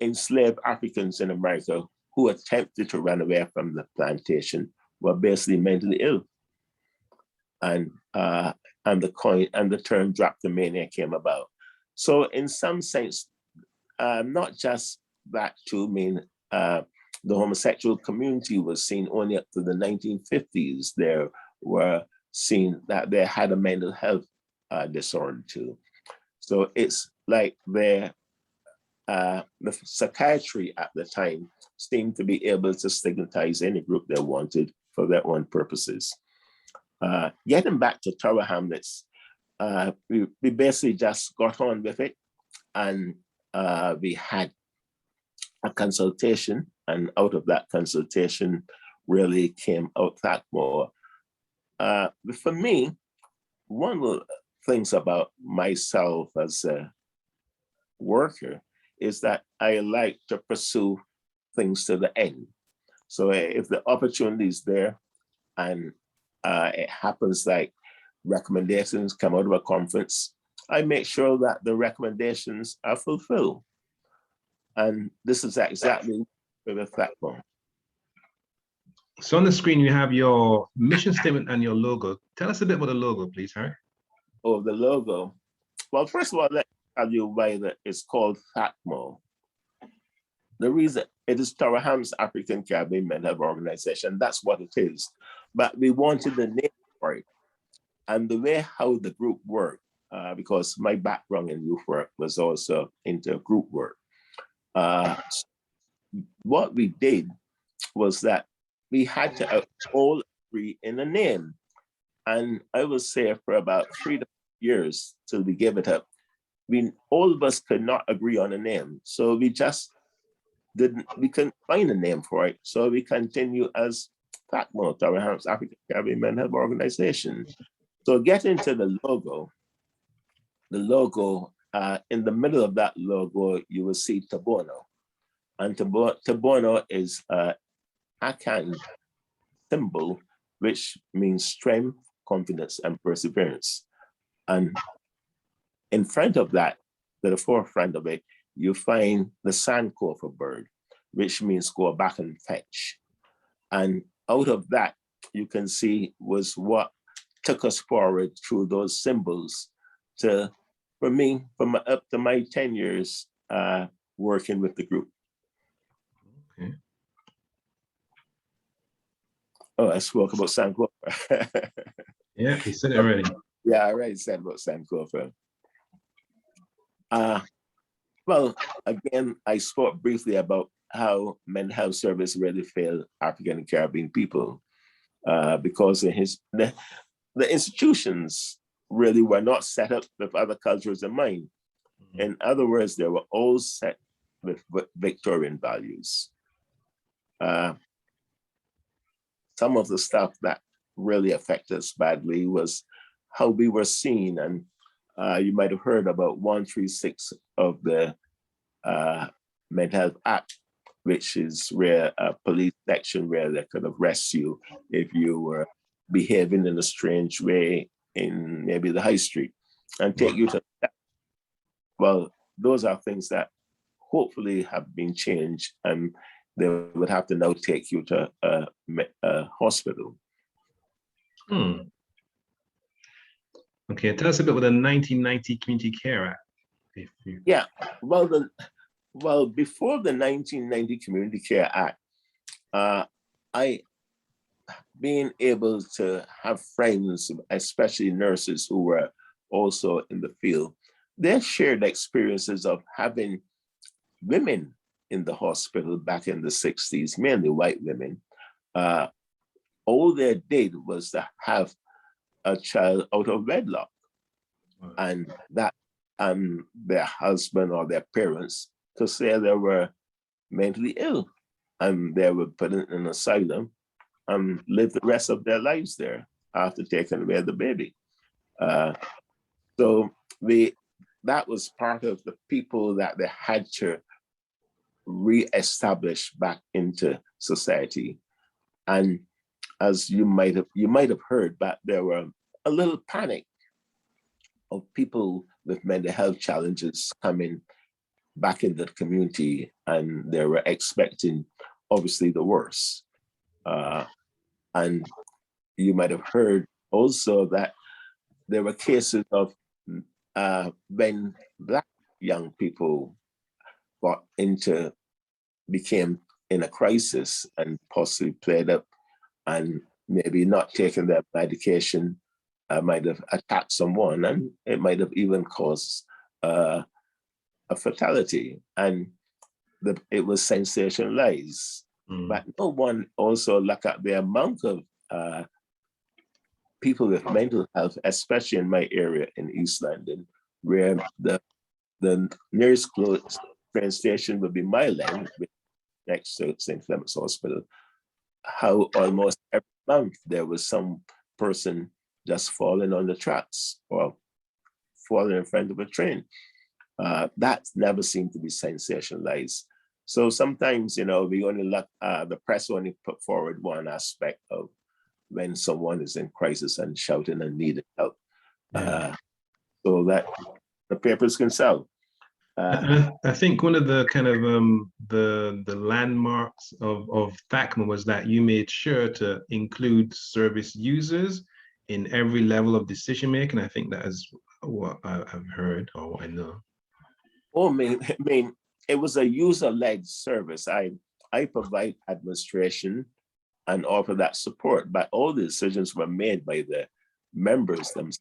Speaker 2: enslaved Africans in America who attempted to run away from the plantation were basically mentally ill. And the term drapetomania came about. So in some sense, not just that too, the homosexual community was seen only up to the 1950s. There were seen that they had a mental health disorder too. So it's like the psychiatry at the time seemed to be able to stigmatize any group they wanted for their own purposes. Getting back to Tower Hamlets, we basically just got on with it, and we had a consultation, and out of that consultation really came out THACMHO. For me, one of the things about myself as a worker is that I like to pursue things to the end. So if the opportunity is there and it happens like recommendations come out of a conference, I make sure that the recommendations are fulfilled. And this is exactly with the THACMHO.
Speaker 1: So on the screen, you have your mission statement and your logo. Tell us a bit about the logo, please, Harry.
Speaker 2: Oh, the logo. Well, first of all, let me tell you why it's called THACMHO. The reason it is Tower Hamlets African Caribbean Mental Health Organization. That's what it is. But we wanted the name for it. And the way how the group worked, because my background in youth work was also into group work. What we did was that we had to all agree in a name. And I would say for about 3 to 4 years till we gave it up, all of us could not agree on a name. So we couldn't find a name for it. So we continue as THACMHO, Tower Hamlets African Caribbean Mental Health Organization. So getting to the logo, the logo, in the middle of that logo, you will see Tabono. And Tabono is Akan symbol, which means strength, confidence, and perseverance. And in front of that, to the forefront of it, you find the sandcoffer bird, which means go back and fetch. And out of that, you can see was what took us forward through those symbols to, for me, from up to my 10 years working with the group.
Speaker 1: Okay.
Speaker 2: Oh, I spoke about sandcoffer.
Speaker 1: Yeah, you said it already.
Speaker 2: Yeah, I already said about sandcoffer. Well, again, I spoke briefly about how mental health service really failed African and Caribbean people because the institutions really were not set up with other cultures in mind. In other words, they were all set with Victorian values. Some of the stuff that really affected us badly was how we were seen, and you might have heard about 136 of the Mental Health Act, which is where a police section where they could arrest you if you were behaving in a strange way in maybe the high street and take you to that. Well, those are things that hopefully have been changed, and they would have to now take you to a hospital.
Speaker 1: Okay, tell us a bit about the 1990 Community Care Act.
Speaker 2: Yeah, well, before the 1990 Community Care Act, I being able to have friends, especially nurses who were also in the field, they shared experiences of having women in the hospital back in the 60s, mainly white women. All they did was to have a child out of wedlock, and that their husband or their parents to say they were mentally ill, and they were put in an asylum and live the rest of their lives there after taking away the baby. So that was part of the people that they had to re-establish back into society. And as you might have heard, but there were a little panic of people with mental health challenges coming back in the community, and they were expecting obviously the worst. And you might have heard also that there were cases of when Black young people became in a crisis and possibly played up and maybe not taking their medication, might have attacked someone, and it might have even caused a fatality. And it was sensationalized. But no one also looked at the amount of people with mental health, especially in my area in East London, where the nearest close train station would be Mile End, next to St. Clement's Hospital, how almost every month there was some person just falling on the tracks or falling in front of a train. That never seemed to be sensationalized. So sometimes, we only look, the press only put forward one aspect of when someone is in crisis and shouting and needing help. So that the papers can sell.
Speaker 1: I think one of the kind of the landmarks of THACMHO was that you made sure to include service users in every level of decision making. I think that is what I've heard or what I know.
Speaker 2: Oh, I mean, it was a user-led service. I provide administration and offer that support, but all the decisions were made by the members themselves.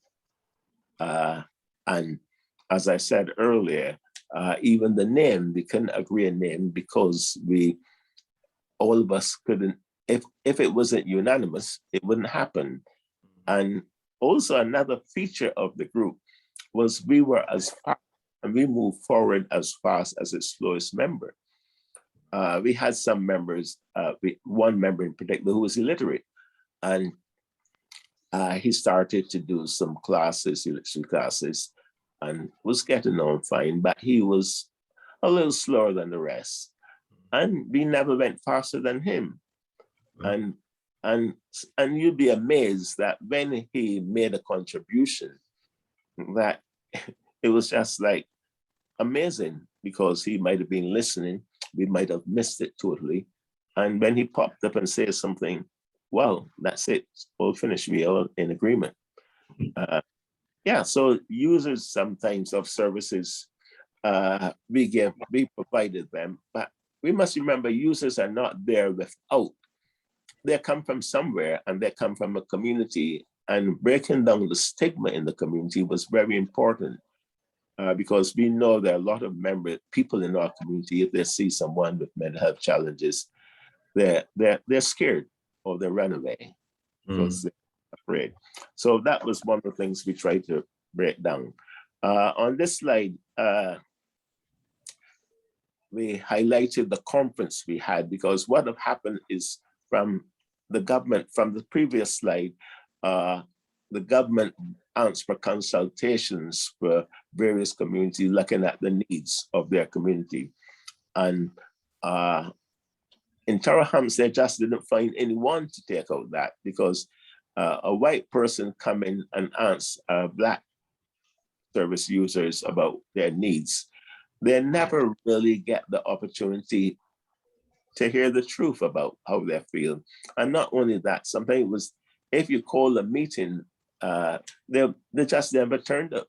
Speaker 2: And as I said earlier, even the name, we couldn't agree a name because all of us couldn't, if it wasn't unanimous, it wouldn't happen. And also another feature of the group was we were as fast and we moved forward as fast as its slowest member. We had some members, one member in particular who was illiterate, and he started to do some classes, literacy classes, and was getting on fine, but he was a little slower than the rest. And we never went faster than him. And you'd be amazed that when he made a contribution, that it was just like amazing, because he might have been listening, we might have missed it totally. And when he popped up and said something, well, that's it, we'll finish, we are in agreement. Yeah, so users sometimes of services, we provided them, but we must remember users are not there without. They come from somewhere, and they come from a community, and breaking down the stigma in the community was very important, because we know there are a lot of people in our community, if they see someone with mental health challenges, they're scared or they run away because they're afraid. So that was one of the things we tried to break down. On this slide, we highlighted the conference we had, because what have happened is from the government, from the previous slide, the government asked for consultations for various communities looking at the needs of their community. And in Tower Hamlets, they just didn't find anyone to take out that, because a white person come in and ask Black service users about their needs. They never really get the opportunity to hear the truth about how they feel. And not only that, sometimes it was, if you call a meeting, they just never turned up.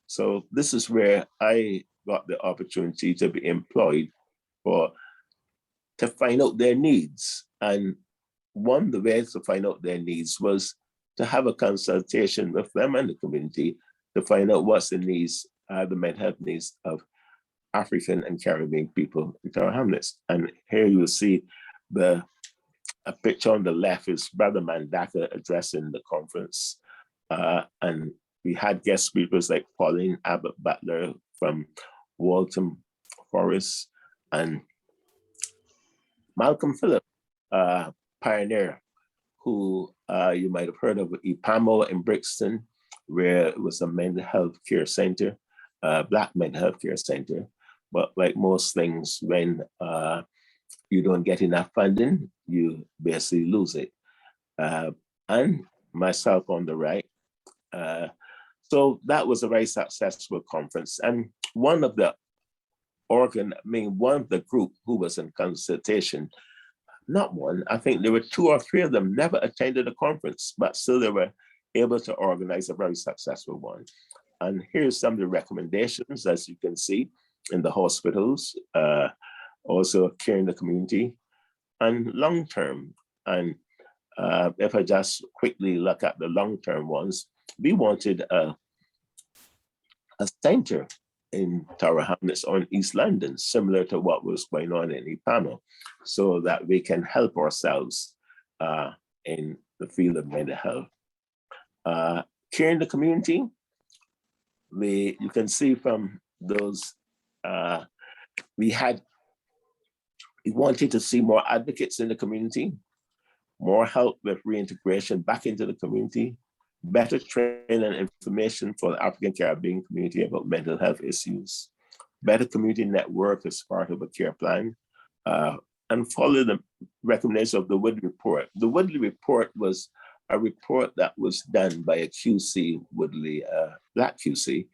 Speaker 2: So this is where I got the opportunity to be employed to find out their needs. And one of the ways to find out their needs was to have a consultation with them and the community to find out what's the needs, the mental health needs of African and Caribbean people in Tower Hamlets. And here you will see a picture on the left is Brother Mandaka addressing the conference. And we had guest speakers like Pauline Abbott Butler from Waltham Forest, and Malcolm Phillip, pioneer, who you might have heard of IPAMO in Brixton, where it was a mental health care center, Black mental health care center. But like most things, when you don't get enough funding, you basically lose it. And myself on the right. So that was a very successful conference. And one of the group who was in consultation, not one, I think there were 2 or 3 of them never attended a conference, but still they were able to organize a very successful one. And here's some of the recommendations, as you can see, in the hospitals, also care in the community, and long-term. And if I just quickly look at the long-term ones, we wanted a center in Tower Hamlets or in East London, similar to what was going on in IPAMO, so that we can help ourselves in the field of mental health. Care in the community, you can see from those, we wanted to see more advocates in the community, more help with reintegration back into the community, better training and information for the African Caribbean community about mental health issues, better community network as part of a care plan, and follow the recommendation of the Woodley Report. The Woodley Report was a report that was done by a QC, Woodley, Black QC,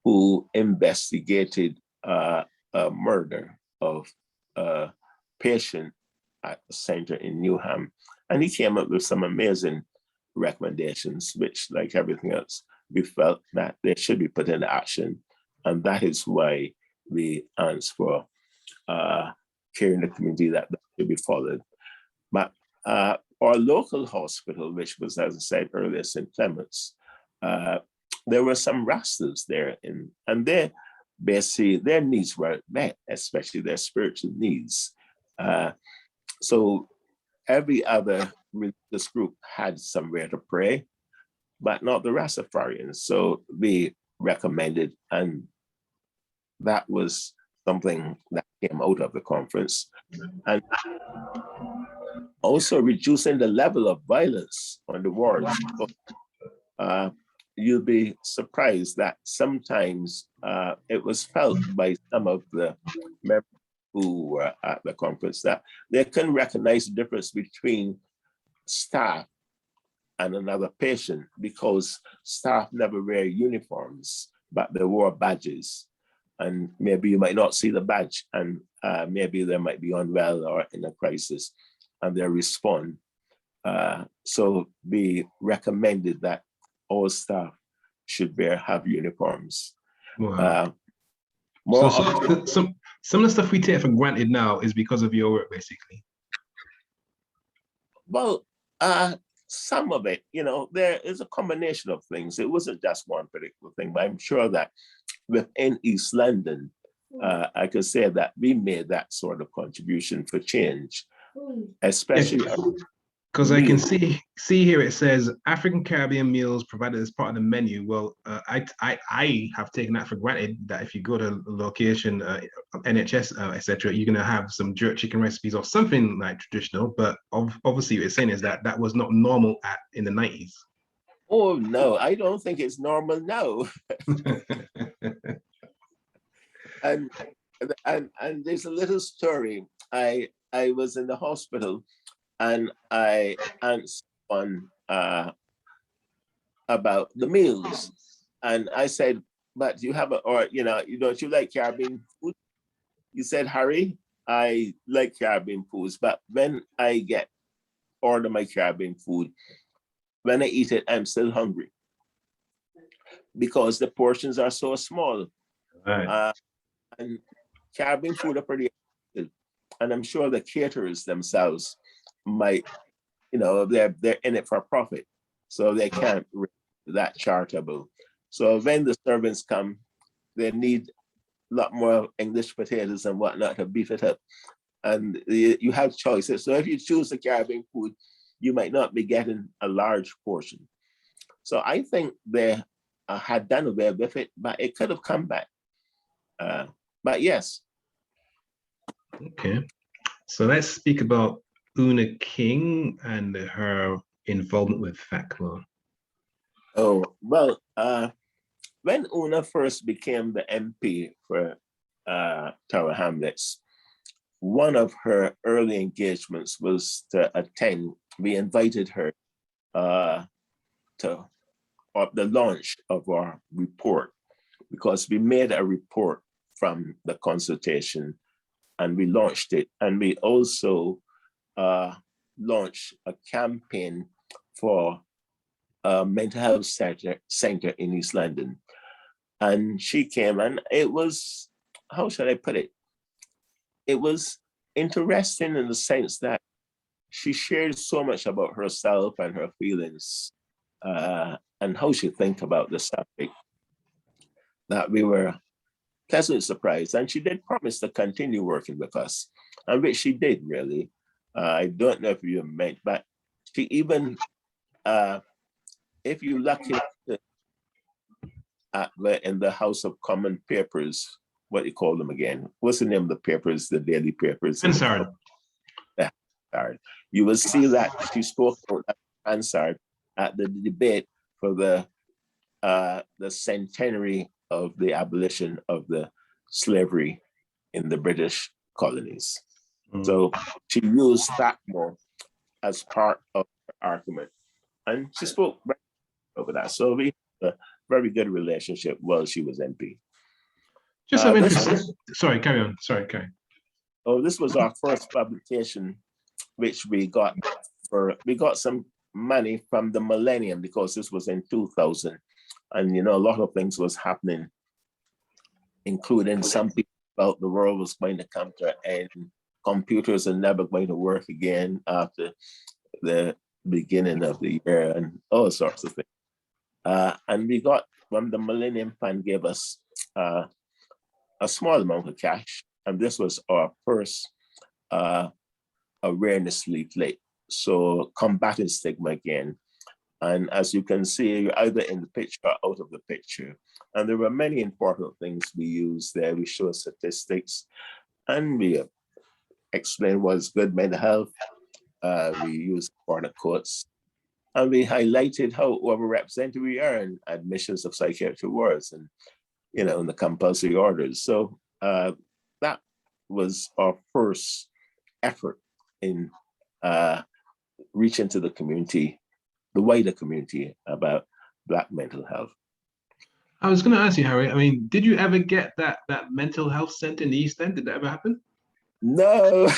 Speaker 2: who investigated a murder of a patient at the center in Newham. And he came up with some amazing recommendations, which, like everything else, we felt that they should be put into action. And that is why we asked for care in the community that should be followed. But our local hospital, which was, as I said earlier, St. Clement's, there were some Rastas there, and basically their needs were met, especially their spiritual needs. So every other religious group had somewhere to pray, but not the Rastafarians. So we recommended, and that was something that came out of the conference. And also reducing the level of violence on the wards. you'll be surprised that sometimes it was felt by some of the members who were at the conference that they couldn't recognize the difference between staff and another patient because staff never wear uniforms, but they wore badges. And maybe you might not see the badge, and maybe they might be unwell or in a crisis, and they respond. So we recommended that all staff should have uniforms.
Speaker 1: Wow.
Speaker 2: More
Speaker 1: some of the stuff we take for granted now is because of your work, basically.
Speaker 2: Well, some of it, there is a combination of things. It wasn't just one particular thing, but I'm sure that within East London, I could say that we made that sort of contribution for change, especially
Speaker 1: because I can see here it says African Caribbean meals provided as part of the menu. Well, I have taken that for granted that if you go to a location, NHS, etc., you're gonna have some jerk chicken recipes or something like traditional. But obviously, what you're saying is that was not normal in the 90s.
Speaker 2: Oh no, I don't think it's normal now. and there's a little story. I was in the hospital and I answered one about the meals, and I said, "But you have don't you like Caribbean food?" You said, "Harry, I like Caribbean foods, but when I order my Caribbean food, when I eat it, I'm still hungry because the portions are so small."
Speaker 1: Right.
Speaker 2: And Caribbean food are pretty expensive. And I'm sure the caterers themselves might, they're in it for profit. So they can't that charitable. So when the servants come, they need a lot more English potatoes and whatnot to beef it up. And you have choices. So if you choose the Caribbean food, you might not be getting a large portion. So I think they had done away with it, but it could have come back. But yes.
Speaker 1: Okay. So let's speak about Una King and her involvement with THACMHO.
Speaker 2: Oh, well, when Una first became the MP for Tower Hamlets, one of her early engagements was to attend. We invited her to the launch of our report, because we made a report from the consultation and we launched it. And we also launched a campaign for a mental health center in East London. And she came, and it was, how should I put it? It was interesting in the sense that she shared so much about herself and her feelings and how she thinks about the subject that we were pleasantly surprised. And she did promise to continue working with us, and which she did, really. I don't know if you meant, but she even, if you look in the House of Common papers, what do you call them again? What's the name of the papers, the daily papers?
Speaker 1: Hansard.
Speaker 2: You will see that she spoke about Hansard at the debate for the centenary of the abolition of the slavery in the British colonies. So she used THACMHO as part of her argument, and she spoke over that. So we had a very good relationship while she was MP.
Speaker 1: Just so interesting. Sorry, carry on.
Speaker 2: Oh, this was our first publication, which we got some money from the millennium, because this was in 2000. And, a lot of things was happening, including some people felt the world was going to come to an end. Computers are never going to work again after the beginning of the year, and all sorts of things. And we got from the Millennium Fund, gave us a small amount of cash. And this was our first awareness leaflet. So combating stigma again. And as you can see, you're either in the picture or out of the picture. And there were many important things we used there. We show statistics, and we explain what's good mental health. We use important quotes. And we highlighted how overrepresented we are in admissions of psychiatric wards and, in the compulsory orders. So that was our first effort in reaching to the community, the wider community, about Black mental health.
Speaker 1: I was going to ask you, Harry, I mean, did you ever get that mental health center in the East End? Did that ever happen?
Speaker 2: No.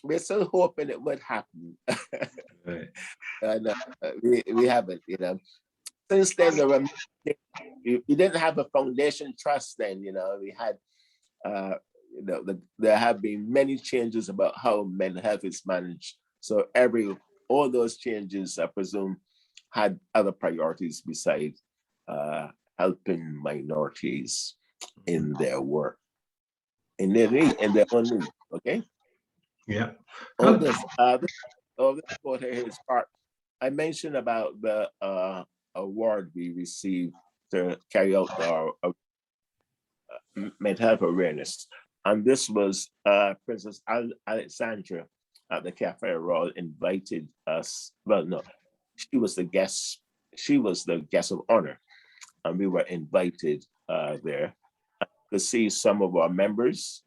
Speaker 2: We're still hoping it would happen.
Speaker 1: Right.
Speaker 2: And we haven't, Since then, we didn't have a foundation trust then, we had, there have been many changes about how mental health is managed. So all those changes, I presume, had other priorities besides helping minorities in their work, in their own need, okay?
Speaker 1: Yeah.
Speaker 2: All this report here is part. I mentioned about the award we received to carry out our mental health awareness. And this was Princess Alexandra at the Cafe Royal invited us. Well, no, she was the guest. She was the guest of honor, and we were invited there to see some of our members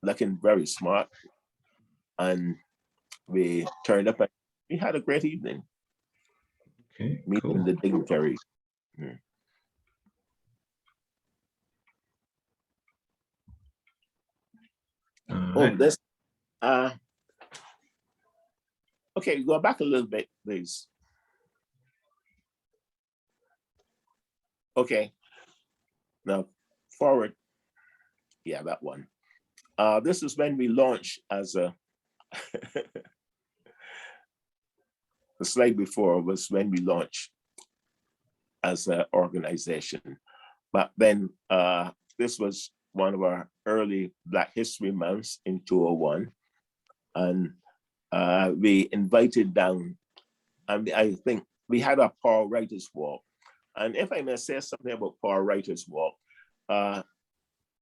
Speaker 2: looking very smart, and we turned up and we had a great evening.
Speaker 1: Okay,
Speaker 2: meeting
Speaker 1: cool.
Speaker 2: the dignitary. This. Okay, go back a little bit, please. Okay, now forward. Yeah, that one. This is when we launched as a, the slide before was when we launched as an organization. But then this was one of our early Black History Months in 2001. And we invited down, and I think we had a Power Writers Walk. And if I may say something about Power Writers Walk,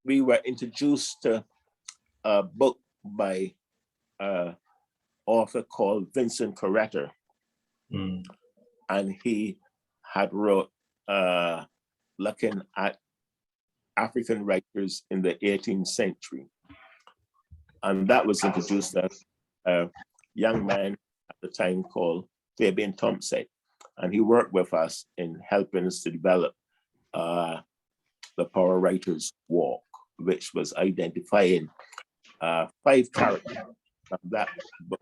Speaker 2: we were introduced to a book by an author called Vincent Corretter. And he had wrote looking at African writers in the 18th century. And that was introduced as a young man at the time called Fabian Thompson. And he worked with us in helping us to develop the Power Writers Walk, which was identifying 5 characters from that book,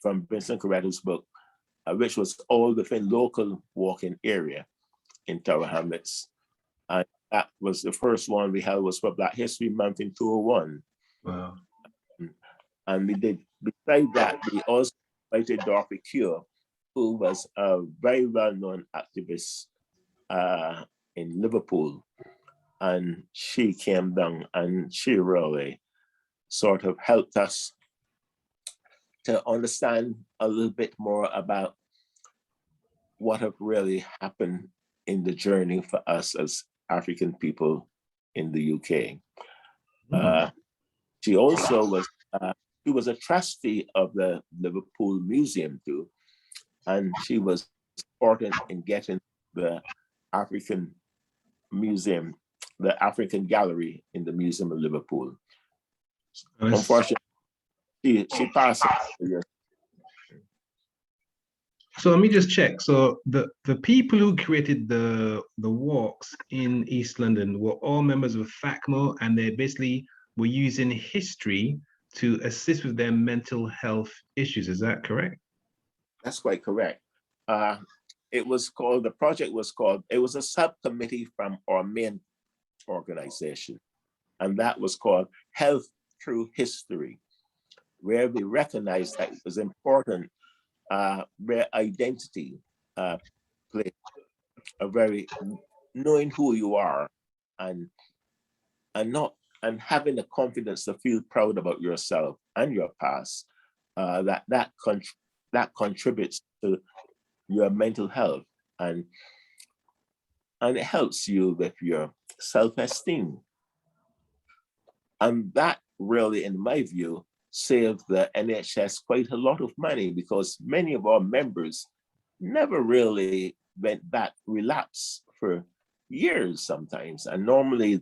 Speaker 2: from Vincent Corretter's book, which was all within local walking area in Tower Hamlets. And that was the first one we held was for Black History Month in 2001.
Speaker 1: Wow.
Speaker 2: And we did, besides that, we also invited Dorothy Cure, who was a very well-known activist in Liverpool. And she came down and she really sort of helped us to understand a little bit more about what have really happened in the journey for us as African people in the UK. She also was, she was a trustee of the Liverpool Museum too, and she was important in getting the African Museum, the African Gallery in the Museum of Liverpool. Unfortunately, she passed.
Speaker 1: So let me just check. So the people who created the walks in East London were all members of THACMHO, and they basically were using history to assist with their mental health issues. Is that correct?
Speaker 2: That's quite correct. It was called, the project was called, it was a subcommittee from our main organization, and that was called Health Through History, where we recognized that it was important where identity plays a very, knowing who you are and having the confidence to feel proud about yourself and your past, that contributes to your mental health, and it helps you with your self-esteem. And that really, in my view, saved the NHS quite a lot of money, because many of our members never really went back, relapse for years sometimes. And normally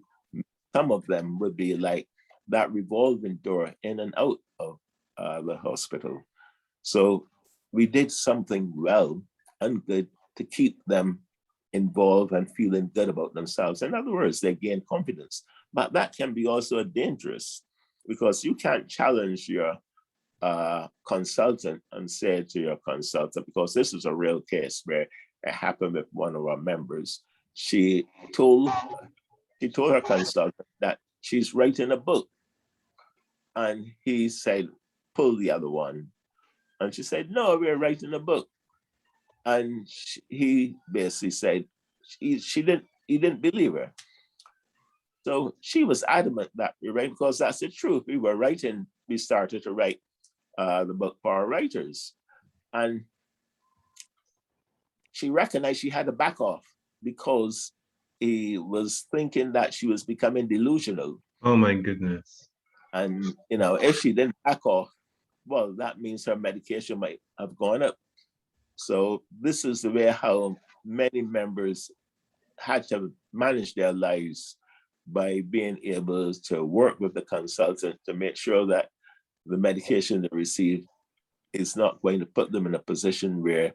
Speaker 2: some of them would be like that revolving door in and out of the hospital. So we did something well and good to keep them involved and feeling good about themselves. In other words, they gain confidence. But that can be also dangerous, because you can't challenge your consultant and say to your consultant, because this is a real case where it happened with one of our members. She told her consultant that she's writing a book. And he said, pull the other one. And she said, no, we're writing a book. And he basically said, he didn't believe her. So she was adamant that we write, because that's the truth. We started to write the book for our writers. And she recognized she had to back off, because he was thinking that she was becoming delusional.
Speaker 1: Oh my goodness.
Speaker 2: And, if she didn't back off, well, that means her medication might have gone up. So this is the way how many members had to manage their lives, by being able to work with the consultant to make sure that the medication they receive is not going to put them in a position where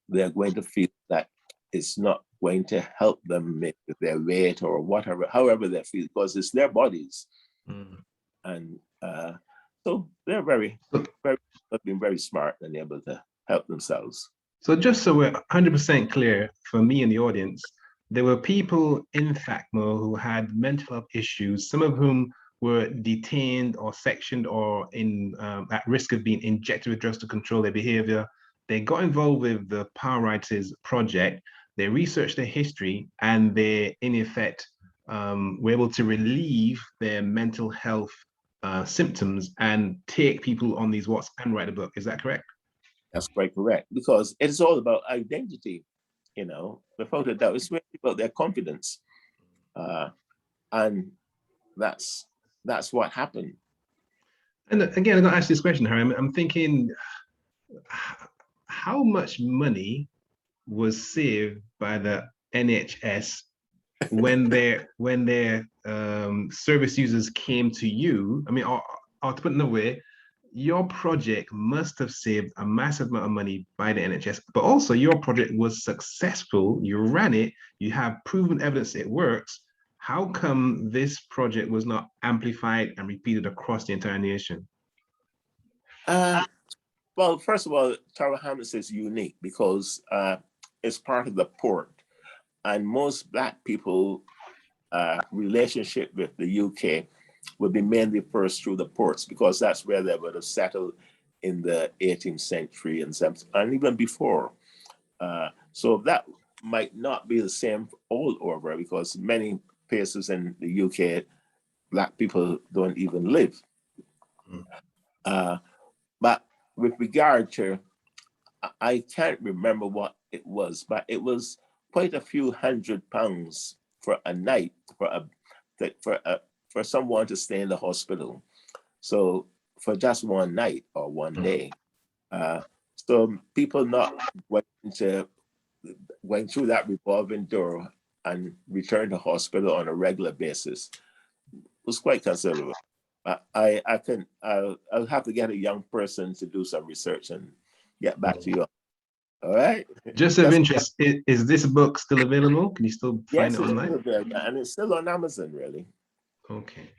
Speaker 2: they're going to feel that it's not going to help them make their weight or whatever, however they feel, because it's their bodies. And so they're been very smart and able to help themselves.
Speaker 1: So just so we're 100% clear for me and the audience, there were people in THACMHO who had mental health issues, some of whom were detained or sectioned or at risk of being injected with drugs to control their behavior. They got involved with the Power Writers Project. They researched their history, and they, in effect, were able to relieve their mental health symptoms and take people on these walks and write a book. Is that correct?
Speaker 2: That's quite correct, because it's all about identity. Without a doubt, it's really about their confidence, and that's what happened.
Speaker 1: And again, I'm going to ask this question, Harry. I'm thinking, how much money was saved by the NHS when their service users came to you? I mean, or to put it another way, your project must have saved a massive amount of money by the NHS, but also your project was successful. You ran it, you have proven evidence it works. How come this project was not amplified and repeated across the entire nation?
Speaker 2: Well, first of all, Tower Hamlets is unique because it's part of the port, and most Black people relationship with the UK would be mainly first through the ports, because that's where they would have settled in the 18th century and even before. So that might not be the same all over, because many places in the UK, Black people don't even live. But with regard to, I can't remember what it was, but it was quite a few £100 for a night for someone to stay in the hospital. So for just one night or one day. So people not going through that revolving door and return to hospital on a regular basis was quite considerable. I'll have to get a young person to do some research and get back to you. All right.
Speaker 1: Just of interest, is this book still available? Can you still find it online?
Speaker 2: It's still available, and it's still on Amazon, really.
Speaker 1: Okay.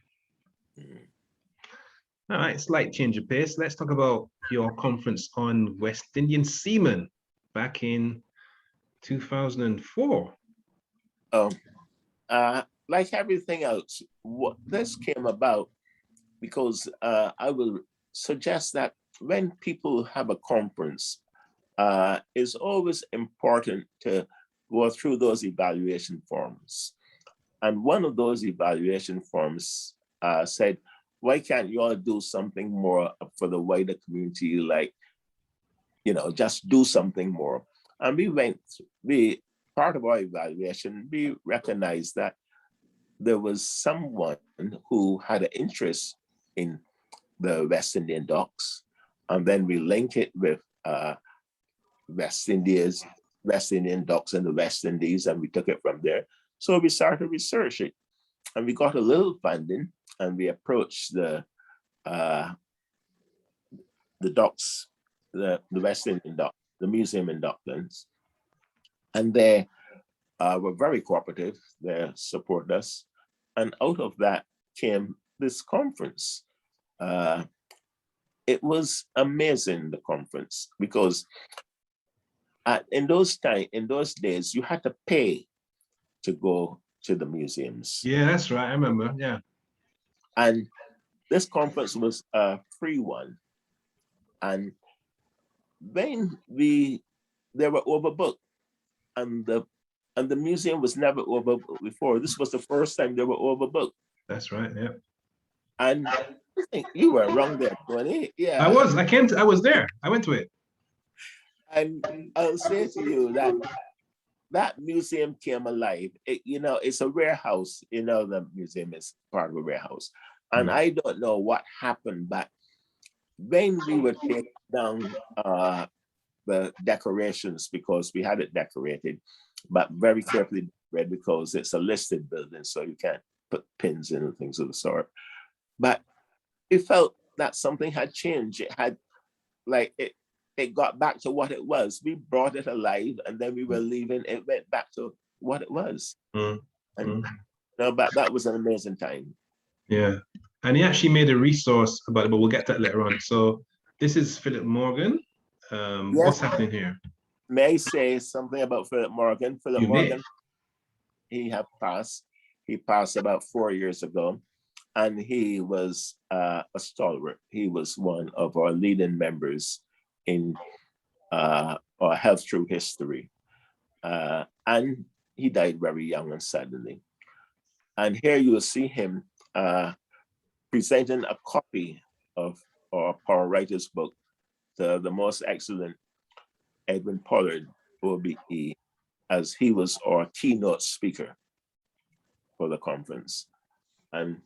Speaker 1: All right, slight change of pace. Let's talk about your conference on West Indian seamen back in 2004.
Speaker 2: Like everything else, what this came about because I will suggest that when people have a conference, it's always important to go through those evaluation forms. And one of those evaluation forms said, why can't you all do something more for the wider community? Like, just do something more. And part of our evaluation, we recognized that there was someone who had an interest in the West Indian docks, and then we link it with West Indian docks in the West Indies, and we took it from there. So we started researching, and we got a little funding, and we approached the docks, the West Indian dock, the museum in Docklands, and they were very cooperative. They supported us, and out of that came this conference. It was amazing, the conference, because in those days, you had to pay to go to the museums.
Speaker 1: Yeah, that's right. I remember. Yeah.
Speaker 2: And this conference was a free one. And then they were overbooked, and the museum was never overbooked before. This was the first time they were overbooked.
Speaker 1: That's right. Yeah.
Speaker 2: And I think you were wrong there, Tony. Yeah.
Speaker 1: I was there. I went to it.
Speaker 2: And I'll say to you that museum came alive. It's a warehouse. The museum is part of a warehouse. And I don't know what happened, but when we were taking down the decorations, because we had it decorated, but very carefully decorated because it's a listed building, so you can't put pins in and things of the sort. But it felt that something had changed. It had, it got back to what it was. We brought it alive, and then we were leaving. It went back to what it was. But that was an amazing time.
Speaker 1: Yeah, and he actually made a resource about it, but we'll get to that later on. So this is Phillip Morgan.
Speaker 2: Yes.
Speaker 1: What's happening here?
Speaker 2: May I say something about Phillip Morgan? Phillip Morgan, he passed. He passed about 4 years ago, and he was a stalwart. He was one of our leading members in our Health Through History. And he died very young and suddenly. And here you will see him presenting a copy of our Power Writers book to the most excellent Edwin Pollard, OBE, as he was our keynote speaker for the conference. And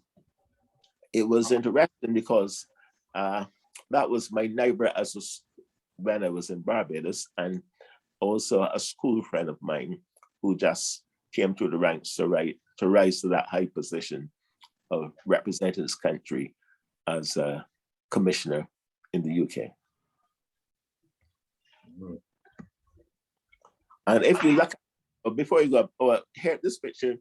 Speaker 2: it was interesting because that was my neighbor when I was in Barbados, and also a school friend of mine who just came through the ranks to rise to that high position of representing his country as a commissioner in the UK. And if you look, before you go, here this picture,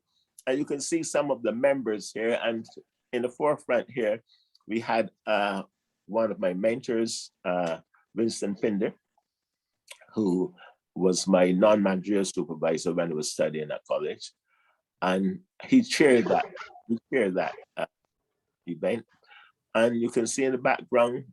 Speaker 2: and you can see some of the members here. And in the forefront here, we had one of my mentors, Winston Pinder, who was my non-managerial supervisor when I was studying at college. And he chaired that event. And you can see in the background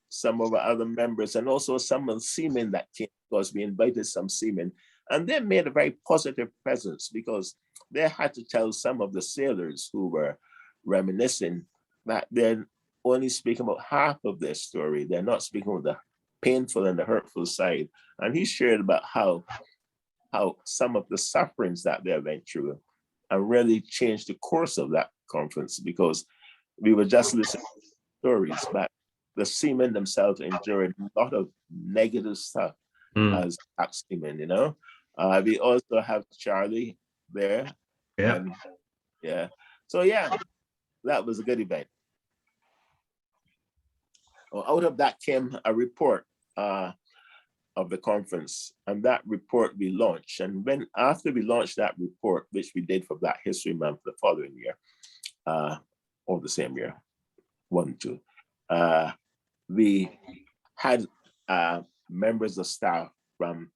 Speaker 2: some of our other members, and also some of the seamen that came, because we invited some seamen. And they made a very positive presence, because they had to tell some of the sailors who were reminiscing that they're only speaking about half of their story. They're not speaking of the painful and the hurtful side. And he shared about how some of the sufferings that they went through and really changed the course of that conference, because we were just listening to stories, but the seamen themselves endured a lot of negative stuff as seamen, We also have Charlie there. Yeah. So yeah, that was a good event. Well, out of that came a report of the conference, and that report we launched. And after we launched that report, which we did for Black History Month the following year, or the same year, 1 and 2, we had members of staff from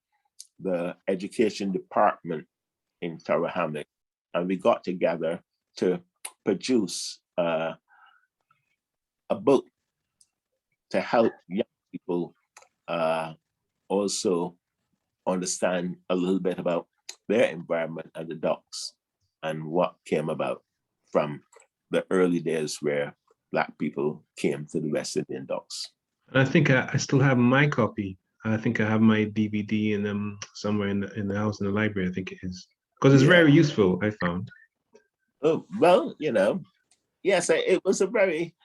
Speaker 2: the education department in Tower Hamlet, and we got together to produce a book to help young people also understand a little bit about their environment and the docks and what came about from the early days where Black people came to the West Indian docks.
Speaker 1: And I think I still have my copy. I think I have my DVD in somewhere in the house in the library, I think it is. Because it's very useful, I found.
Speaker 2: Oh, well, yes, it was a very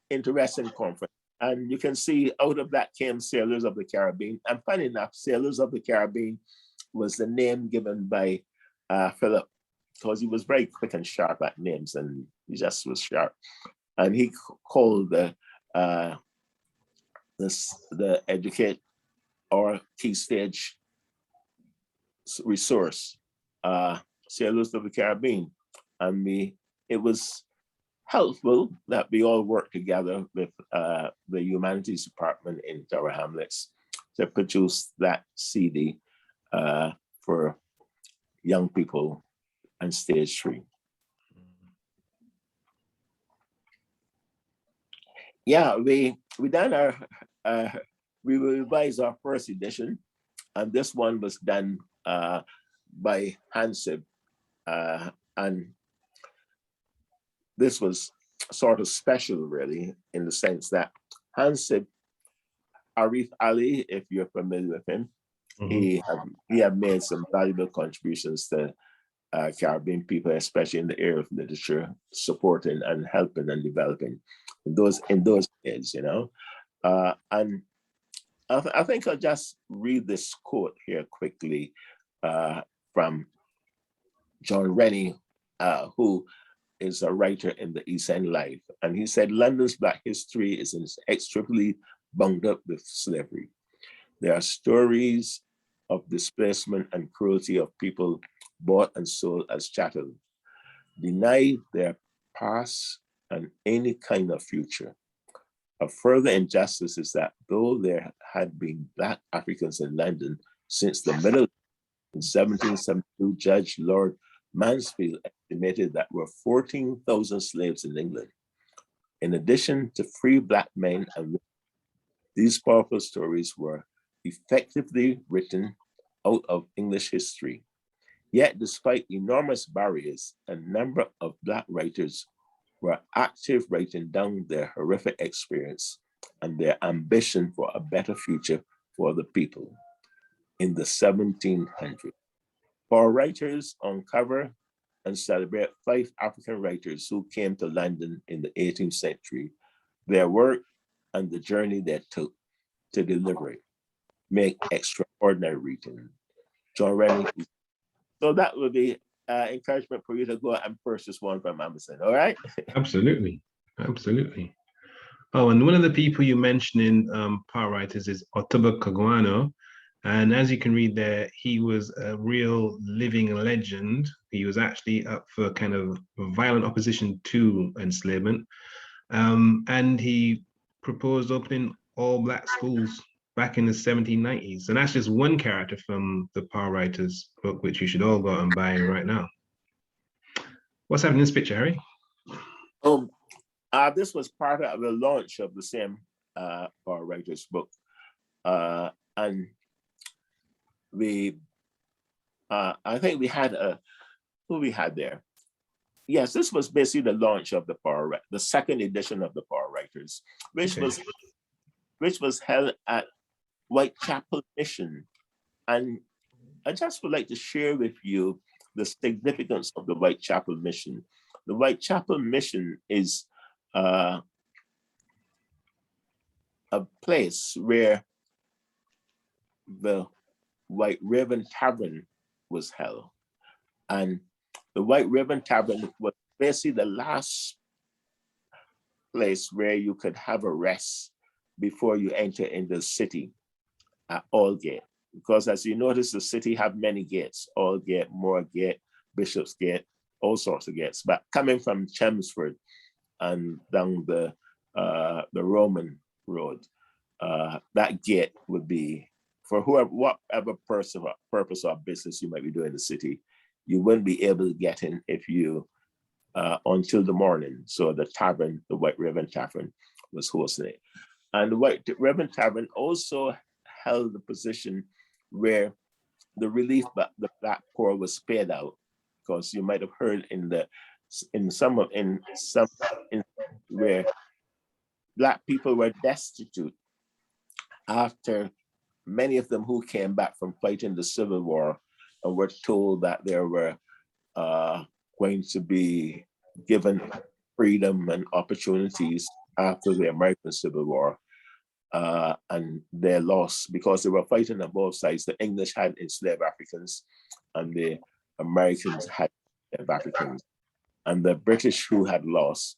Speaker 2: interesting conference. And you can see out of that came Sailors of the Caribbean. And funny enough, Sailors of the Caribbean was the name given by Phillip, because he was very quick and sharp at names, and he just was sharp. And he called the educate or key stage resource Sailors of the Caribbean. And it was helpful that we all worked together with the Humanities Department in Tower Hamlets to produce that CD for young people and stage 3. Yeah, we done we revised our first edition, and this one was done by Hansib, and this was sort of special, really, in the sense that Hansib, Arif Ali, if you're familiar with him, he had made some valuable contributions to Caribbean people, especially in the area of literature, supporting and helping and developing in those days, you know. And I think I'll just read this quote here quickly from John Rennie, who is a writer in the East End Life. And he said, London's Black history is inextricably bound up with slavery. There are stories of displacement and cruelty of people bought and sold as chattel, denied their past and any kind of future. A further injustice is that though there had been Black Africans in London since the middle in 1772, Judge Lord Mansfield estimated that were 14,000 slaves in England. In addition to free Black men and women, these powerful stories were effectively written out of English history. Yet, despite enormous barriers, a number of Black writers were active writing down their horrific experience and their ambition for a better future for the people in the 1700s. For writers uncover and celebrate 5 African writers who came to London in the 18th century. Their work and the journey they took to deliver it make extraordinary reading. John Rennie. So that would be encouragement for you to go and purchase one from Amazon, all right?
Speaker 1: Absolutely, absolutely. Oh, and one of the people you mentioned in power writers is Equiano. And as you can read there, he was a real living legend. He was actually up for kind of violent opposition to enslavement. And he proposed opening all Black schools back in the 1790s. And that's just one character from the Power Writers book, which you should all go out and buy right now. What's happening in this picture, Harry?
Speaker 2: This was part of the launch of the same Power Writers book. And I think we had who we had there. Yes, this was basically the launch of the second edition of the Power Writers, which was held at Whitechapel Mission. And I just would like to share with you the significance of the Whitechapel Mission. The Whitechapel Mission is a place where the White Raven Tavern was held. And the White Raven Tavern was basically the last place where you could have a rest before you enter into the city at Aldgate. Because as you notice, the city have many gates: Aldgate, Moorgate, Bishopsgate, all sorts of gates. But coming from Chelmsford and down the Roman road, that gate would be for whatever purpose or business you might be doing in the city. You wouldn't be able to get in if you until the morning. So the tavern, the White Raven Tavern, was hosting it. And the White Raven Tavern also held the position where the relief the Black poor was paid out, because you might have heard in some where Black people were destitute after many of them who came back from fighting the Civil War and were told that they were going to be given freedom and opportunities after the American Civil War, and they lost because they were fighting on both sides. The English had enslaved Africans, and the Americans had enslaved Africans. And the British, who had lost,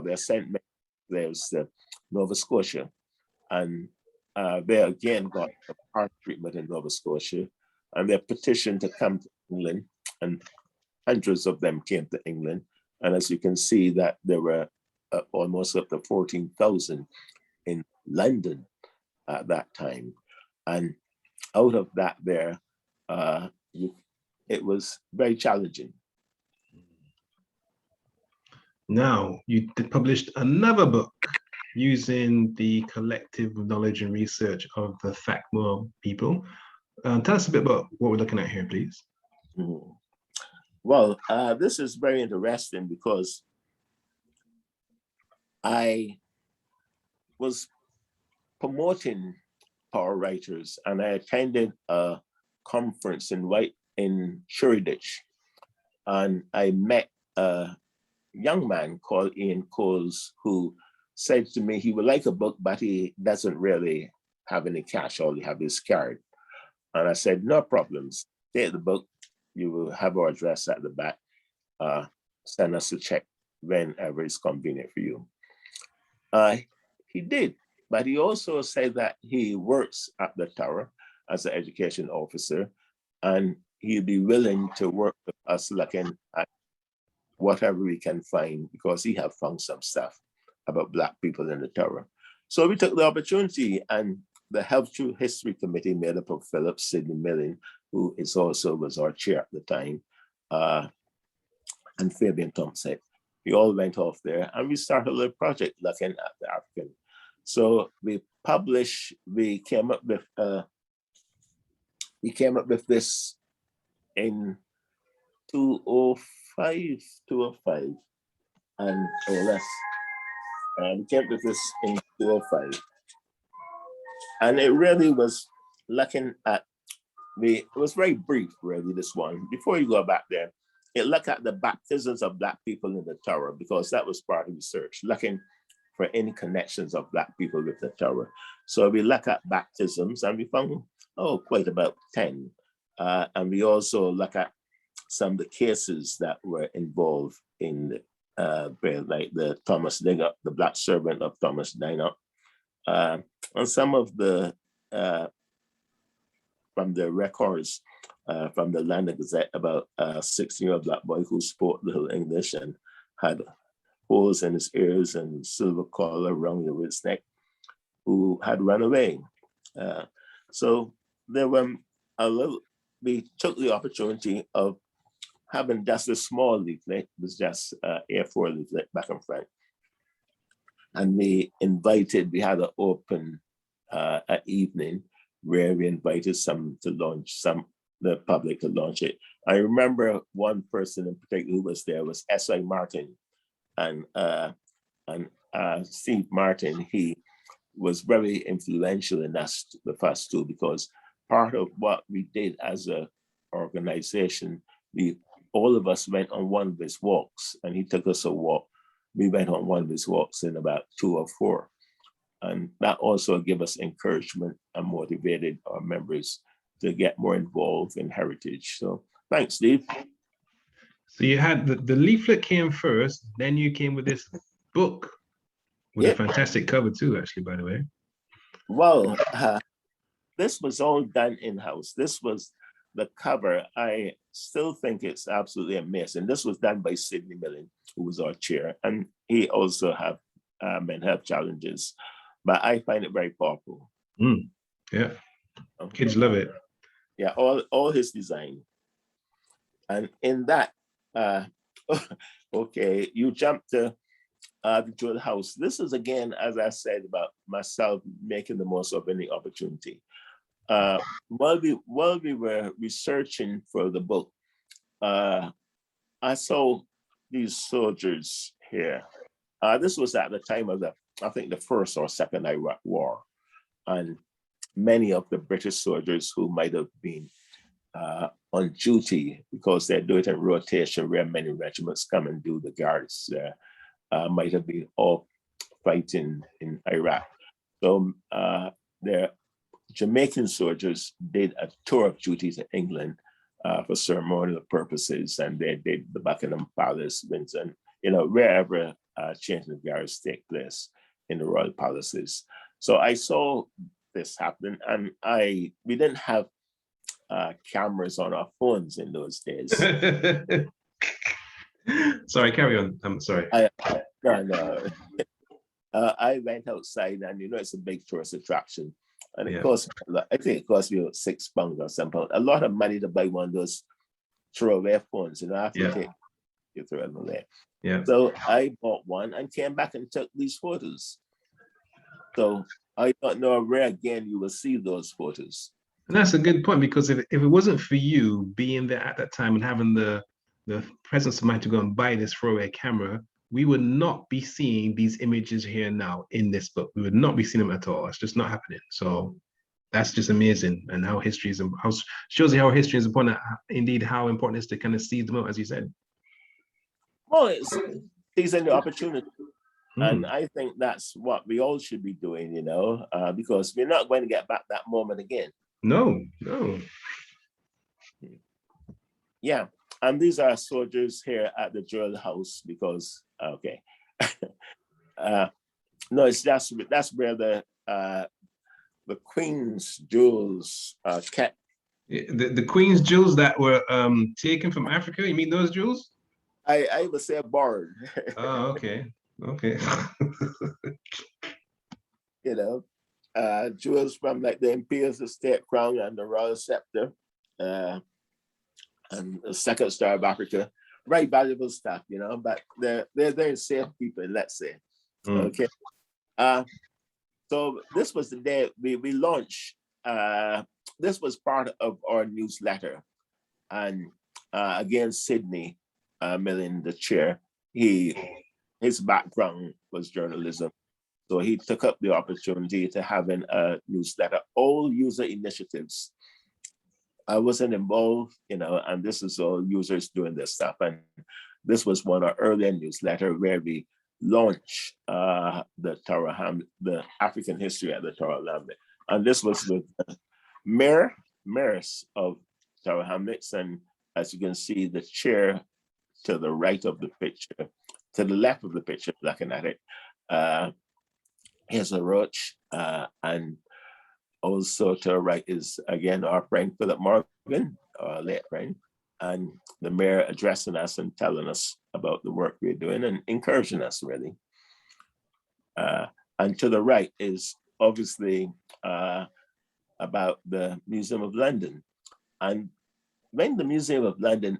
Speaker 2: they sent many slaves to Nova Scotia, and they again got hard treatment in Nova Scotia, and they petitioned to come to England, and hundreds of them came to England. And as you can see, that there were almost up to 14,000 in London at that time. And out of that there, it was very challenging.
Speaker 1: Now, you published another book using the collective knowledge and research of the THACMHO people. Tell us a bit about what we're looking at here, please.
Speaker 2: Mm-hmm. Well, this is very interesting because I was promoting power writers, and I attended a conference in Shoreditch, and I met a young man called Ian Coles, who said to me he would like a book, but he doesn't really have any cash. All he have is card. And I said, no problems. Take the book. You will have our address at the back. Send us a check whenever it's convenient for you. He did, but he also said that he works at the Tower as an education officer, and he'd be willing to work with us looking at whatever we can find, because he have found some stuff about Black people in the Tower. So we took the opportunity, and the Health Through History Committee, made up of Philip, Sidney Milling, who was our chair at the time, and Fabian Thompson. We all went off there, and we started a little project looking at the African. So we came up with this in 205, and or less. We came up with this in 205. And it really was looking at it was very brief, really, this one. Before you go back there, it looked at the baptisms of Black people in the Tower, because that was part of research, looking for any connections of Black people with the Tower. So we look at baptisms, and we found, quite about 10. And we also look at some of the cases that were involved in like the Thomas Digger, the Black servant of Thomas Digger, and some of the from the records from the London Gazette about a 16-year-old Black boy who spoke little English and had holes in his ears and silver collar around his neck, who had run away. So there were we took the opportunity of having just a small leaflet. It was just A4 leaflet back and front. And we had an open evening where we invited the public to launch it. I remember one person in particular who was there was S.I. Martin, and Steve Martin. He was very influential in us, the first two, because part of what we did as an organization, all of us went on one of his walks, and he took us a walk. We went on one of his walks in about 204. And that also gave us encouragement and motivated our members to get more involved in heritage. So thanks, Steve.
Speaker 1: So you had the leaflet came first, then you came with this book with a fantastic cover too, actually, by the way.
Speaker 2: Well, this was all done in-house. This was the cover. I still think it's absolutely amazing. This was done by Sidney Milling, who was our chair, and he also had mental health challenges, but I find it very powerful.
Speaker 1: Yeah, kids love it.
Speaker 2: Yeah, all his design. And in that, okay, you jump to the Jewel House. This is, again, as I said, about myself making the most of any opportunity. While we were researching for the book, I saw these soldiers here. This was at the time of I think the First or Second Iraq War. And many of the British soldiers who might have been on duty, because they do it in rotation where many regiments come and do the guards, might have been off fighting in Iraq. So their Jamaican soldiers did a tour of duty to England for ceremonial purposes, and they did the Buckingham Palace, Windsor, wherever change of guards take place in the royal palaces. So I saw this happen, and we didn't have cameras on our phones in those days.
Speaker 1: Sorry, carry on. I'm sorry.
Speaker 2: No. I went outside, and it's a big tourist attraction. And it cost, I think it cost me £6 or something. A lot of money to buy one of those throwaway phones, after you throw them away.
Speaker 1: Yeah.
Speaker 2: So I bought one and came back and took these photos. So I don't know where again you will see those photos.
Speaker 1: And that's a good point, because if it wasn't for you being there at that time and having the presence of mind to go and buy this throwaway camera, we would not be seeing these images here now in this book. We would not be seeing them at all. It's just not happening. So that's just amazing, and how history is, shows you how history is important. Indeed, how important it is to kind of seize them out, as you said.
Speaker 2: Well, it's seizing the opportunity. And I think that's what we all should be doing, because we're not going to get back that moment again.
Speaker 1: No.
Speaker 2: Yeah. And these are soldiers here at the Jewel House because, okay. No, that's where the Queen's jewels kept.
Speaker 1: The Queen's jewels that were taken from Africa, you mean those jewels?
Speaker 2: I would say borrowed.
Speaker 1: Oh, okay.
Speaker 2: Jewels from like the Imperial State Crown and the Royal Scepter. And the second star of Africa, very valuable stuff, but they're safe people, let's say. Okay. So this was the day we launched. This was part of our newsletter, and again, Sydney Millen, the chair, his background was journalism, so he took up the opportunity to having a newsletter, all user initiatives. I wasn't involved, and this is all users doing this stuff. And this was one of our earlier newsletter where we launched the African history at the Tower Hamlet. And this was with the mayors of Tower Hamlets. And as you can see, the chair to the right of the picture, to the left of the picture, looking at it, here's a roach, and also to our right is, again, our friend Phillip Morgan, our late friend, and the mayor addressing us and telling us about the work we're doing and encouraging us, really. And to the right is obviously about the Museum of London. And when the Museum of London,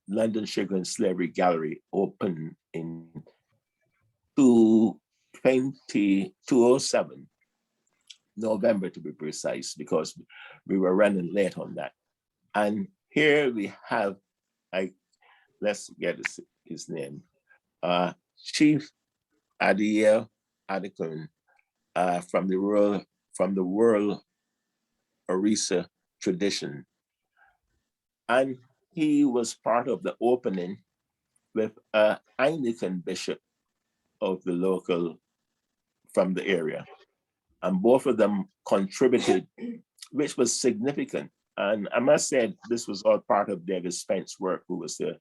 Speaker 2: London Sugar and Slavery Gallery opened in 2007, November to be precise, because we were running late on that. And here we have, let's get his name, Chief Adiel Adekun from the World Orisa tradition. And he was part of the opening with an Anglican bishop of the local, from the area. And both of them contributed, which was significant. And I must say, this was all part of David Spence's work, who was the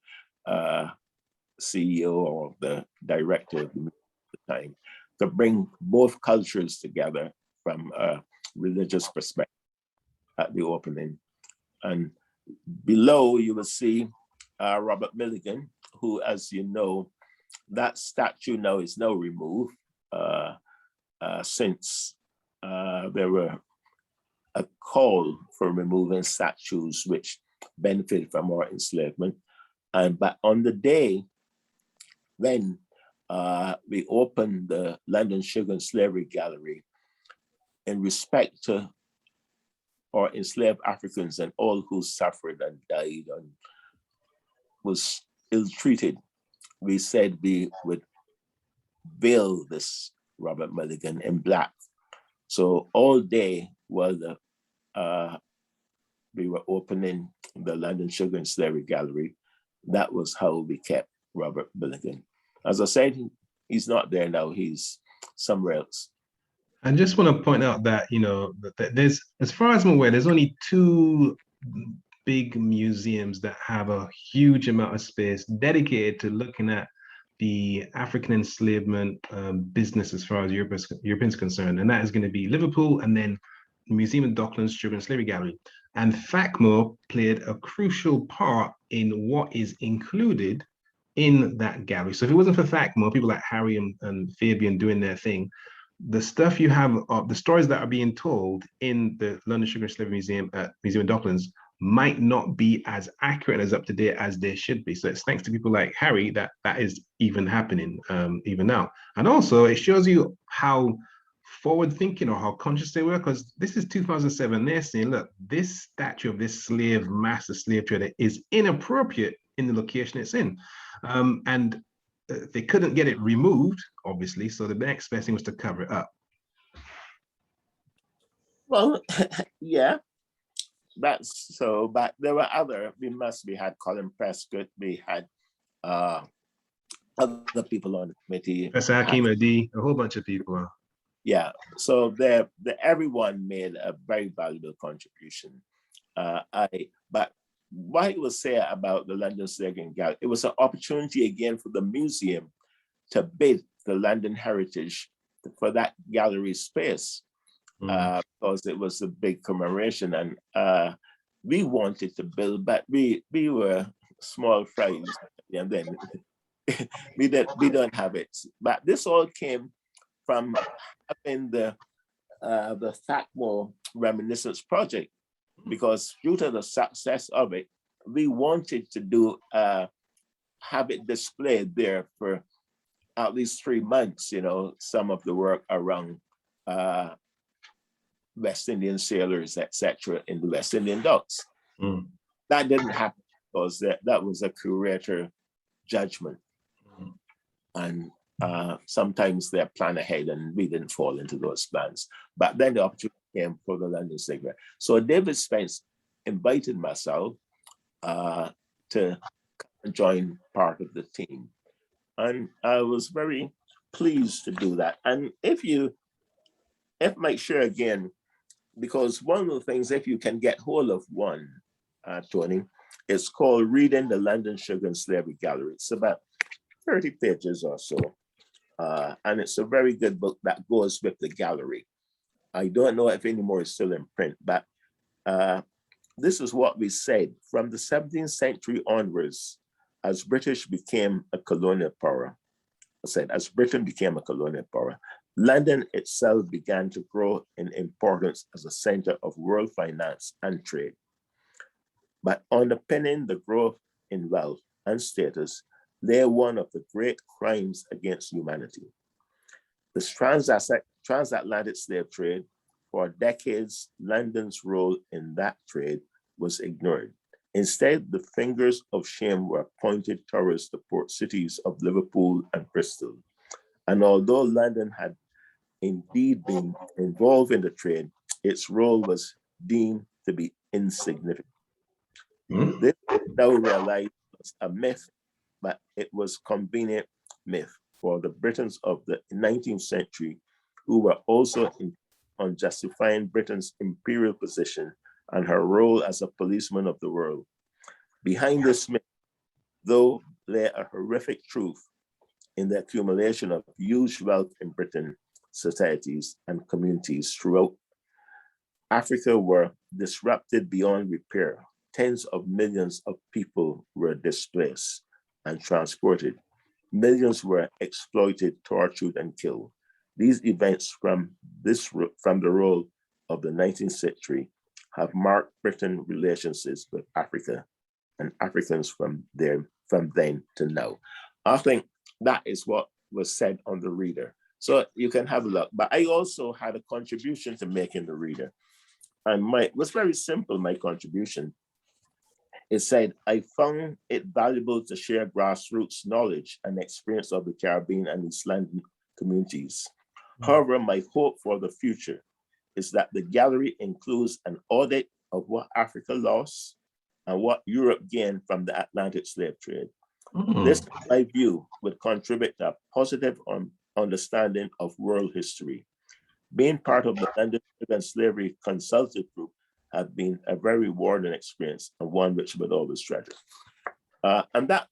Speaker 2: CEO or the director at the time, to bring both cultures together from a religious perspective at the opening. And below, you will see Robert Milligan, who, as you know, that statue now is now removed since there were a call for removing statues which benefited from our enslavement. But on the day when we opened the London Sugar and Slavery Gallery, in respect to our enslaved Africans and all who suffered and died and was ill-treated, we said we would veil this Robert Milligan in black. So all day while we were opening the London Sugar and Slavery Gallery, that was how we kept Robert Milligan. As I said, he's not there now. He's somewhere else.
Speaker 1: I just want to point out that, that there's, as far as I'm aware, there's only two big museums that have a huge amount of space dedicated to looking at the African enslavement business as far as Europeans concerned. And that is going to be Liverpool and then the Museum of Docklands Children's Slavery Gallery. And THACMHO played a crucial part in what is included in that gallery. So if it wasn't for THACMHO, people like Harry and Fabian doing their thing, the stuff you have, the stories that are being told in the London Sugar and Slavery Museum at Museum of Docklands might not be as accurate and as up to date as they should be. So it's thanks to people like Harry that is even happening even now. And also it shows you how forward thinking or how conscious they were, because this is 2007. They're saying, look, this statue of this master slave trader is inappropriate in the location it's in. And they couldn't get it removed, obviously. So the next best thing was to cover it up.
Speaker 2: Well, yeah, that's so, but there were we had Colin Prescott, we had other people on the committee.
Speaker 1: Professor Mbe, a whole bunch of people.
Speaker 2: Yeah, so everyone made a very valuable contribution. But what I will say about the London Slavery Gallery, it was an opportunity again for the museum to bid the London Heritage for that gallery space, because it was a big commemoration, and we wanted to build, but we were small fries, and then we don't have it. But this all came from having the THACMHO Reminiscence Project, because due to the success of it, we wanted to have it displayed there for at least 3 months, some of the work around West Indian sailors, etc., in the West Indian docks. That didn't happen because that was a curator judgment. And sometimes they plan ahead and we didn't fall into those plans. But then the opportunity came for the London segment. So David Spence invited myself to join part of the team. And I was very pleased to do that. And if make sure again, because one of the things, if you can get hold of one, Tony, it's called Reading the London Sugar and Slavery Gallery. It's about 30 pages or so. And it's a very good book that goes with the gallery. I don't know if anymore is still in print, but this is what we said. From the 17th century onwards, as British became a colonial power, as Britain became a colonial power, London itself began to grow in importance as a center of world finance and trade. But underpinning the growth in wealth and status lay one of the great crimes against humanity. The transatlantic slave trade. For decades, London's role in that trade was ignored. Instead, the fingers of shame were pointed towards the port cities of Liverpool and Bristol. And although London had indeed been involved in the trade, its role was deemed to be insignificant. This now realized was a myth, but it was a convenient myth for the Britons of the 19th century, who were also on justifying Britain's imperial position and her role as a policeman of the world. Behind this myth, though, lay a horrific truth in the accumulation of huge wealth in Britain, societies and communities throughout Africa were disrupted beyond repair. Tens of millions of people were displaced and transported. Millions were exploited, tortured, and killed. These events from the role of the 19th century have marked Britain's relationships with Africa and Africans from then to now. I think that is what was said on the reader. So you can have a look. But I also had a contribution to make in the reader. And it was very simple, my contribution. It said, I found it valuable to share grassroots knowledge and experience of the Caribbean and East London communities. However, my hope for the future is that the gallery includes an audit of what Africa lost and what Europe gained from the Atlantic slave trade. This, in my view, would contribute to a positive understanding of world history. Being part of the London and Slavery Consultative Group has been a very rewarding experience and one which I would always treasure. And that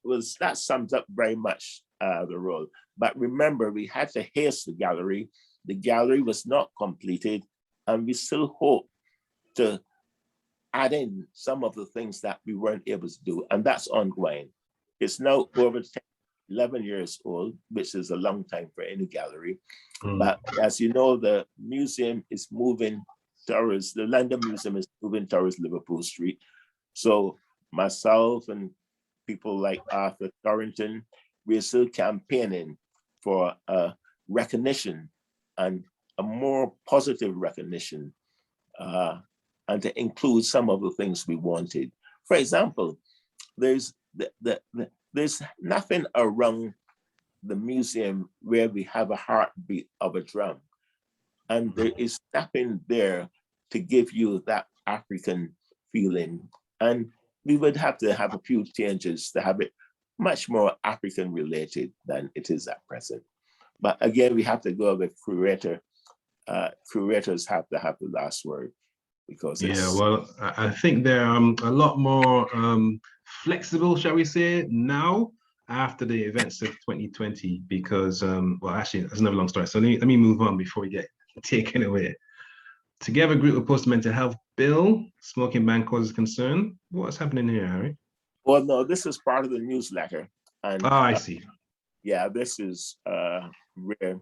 Speaker 2: sums up very much the role. But remember, we had to haste the gallery. The gallery was not completed, and we still hope to add in some of the things that we weren't able to do, and that's ongoing. It's now over 11 years old, which is a long time for any gallery. But as you know, the museum is moving towards, the London Museum is moving towards Liverpool Street. So myself and people like Arthur Torrington, we're still campaigning for a recognition and a more positive recognition and to include some of the things we wanted. For example, there's nothing around the museum where we have a heartbeat of a drum. And there is nothing there to give you that African feeling. And we would have to have a few changes to have it much more African related than it is at present. But again, we have to go with curator. Curators have to have the last word because it's...
Speaker 1: Yeah, well, I think they're a lot more flexible, shall we say, now after the events of 2020, because, well, actually, that's another long story. So let me move on before we get taken away. Together Group opposed to mental health bill, smoking ban causes concern. What's happening here, Harry?
Speaker 2: Well, no, this is part of the newsletter. And
Speaker 1: I see.
Speaker 2: Yeah, this is where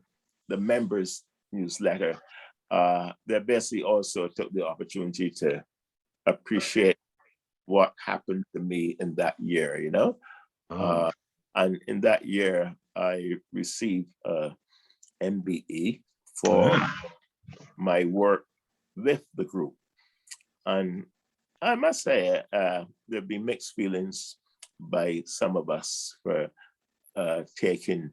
Speaker 2: the members' newsletter, they basically also took the opportunity to appreciate what happened to me in that year, you know? And in that year, I received a MBE for my work with the group. And I must say, there've been mixed feelings by some of us for taking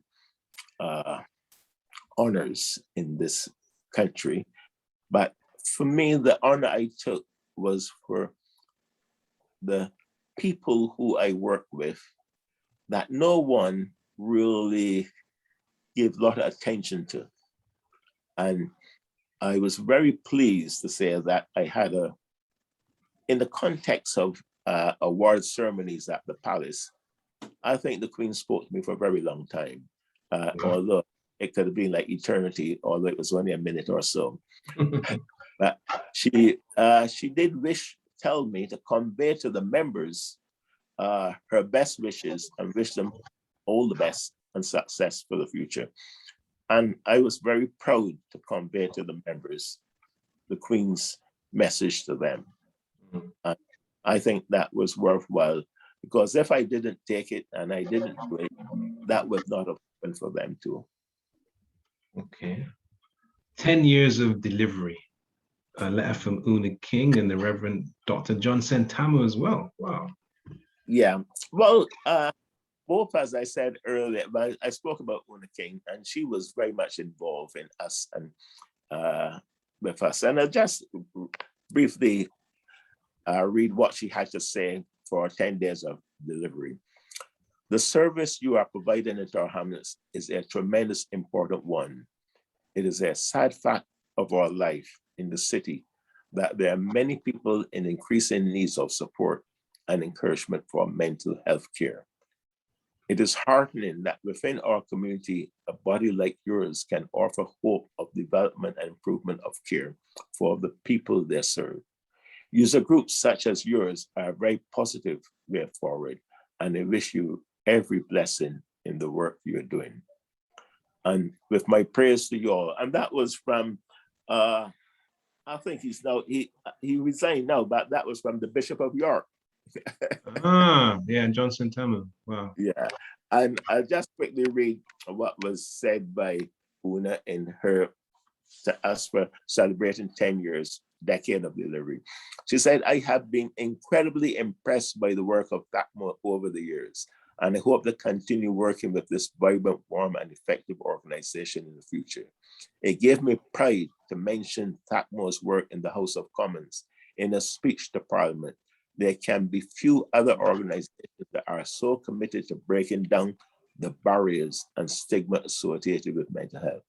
Speaker 2: honors in this country. But for me, the honor I took was for the people who I work with that no one really gave a lot of attention to. And I was very pleased to say that I had in the context of award ceremonies at the palace, I think the Queen spoke to me for a very long time, although it could have been like eternity, although it was only a minute or so. But she did tell me to convey to the members her best wishes and wish them all the best and success for the future. And I was very proud to convey to the members the Queen's message to them. And I think that was worthwhile, because if I didn't take it and I didn't do it, that would not have happened for them too.
Speaker 1: Okay. 10 years of delivery. A letter from Una King and the Reverend Dr. John Sentamo as well. Wow.
Speaker 2: Yeah. Well, both, as I said earlier, but I spoke about Una King, and she was very much involved in us and with us. And I'll just briefly read what she had to say for 10 days of delivery. The service you are providing at our Hamlets is a tremendous important one. It is a sad fact of our life in the city that there are many people in increasing needs of support and encouragement for mental health care. It is heartening that within our community, a body like yours can offer hope of development and improvement of care for the people they serve. User groups such as yours are a very positive way forward, and I wish you every blessing in the work you're doing. And with my prayers to you all, and that was from, I think he resigned now, but that was from the Bishop of York.
Speaker 1: Yeah, John Sentamo. Wow.
Speaker 2: Yeah, and I'll just quickly read what was said by Una in her to us for celebrating 10 years, decade of delivery. She said, I have been incredibly impressed by the work of THACMHO over the years, and I hope to continue working with this vibrant, warm, and effective organization in the future. It gave me pride to mention THACMHO's work in the House of Commons in a speech to Parliament, there can be few other organizations that are so committed to breaking down the barriers and stigma associated with mental health.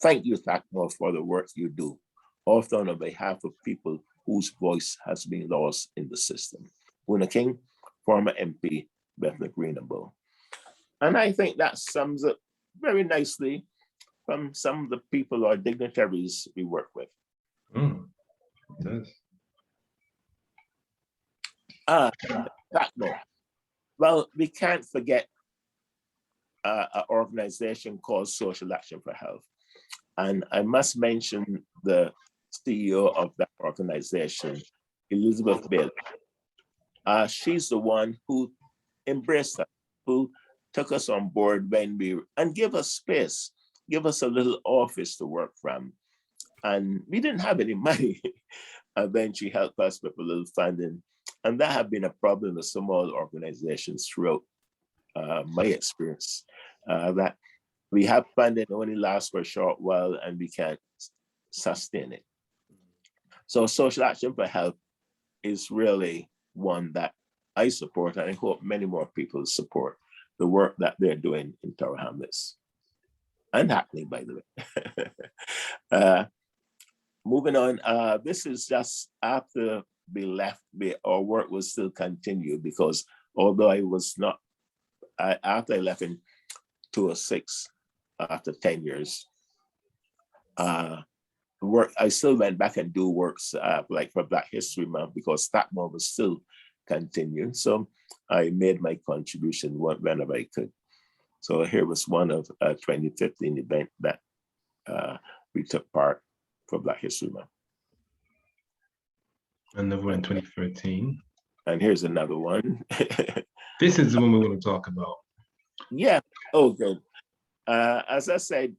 Speaker 2: Thank you, THACMHO, for the work you do, often on behalf of people whose voice has been lost in the system. Una King, former MP, Bethnal Green and Bow. And I think that sums up very nicely from some of the people or dignitaries we work with.
Speaker 1: It does.
Speaker 2: THACMHO. Well, we can't forget an organization called Social Action for Health. And I must mention the CEO of that organization, Elizabeth Bailey. She's the one who embraced us, who took us on board and give us space, give us a little office to work from. And we didn't have any money. And then she helped us with a little funding. And that had been a problem with some other organizations throughout my experience, that we have funding only lasts for a short while and we can't sustain it. So Social Action for Health is really one that I support, and I hope many more people support the work that they're doing in Tower Hamlets and Hackney, by the way. Moving on, this is just after we left, our work was still continued because although I was not, after I left in 2006, after 10 years, work, I still went back and do works like for Black History Month because THACMHO was still continuing. So I made my contribution whenever I could. So here was one of a 2015 event that we took part for Black History Month.
Speaker 1: Another one in 2013.
Speaker 2: And here's another one.
Speaker 1: This is the one we want to talk about.
Speaker 2: Yeah, oh good. As I said,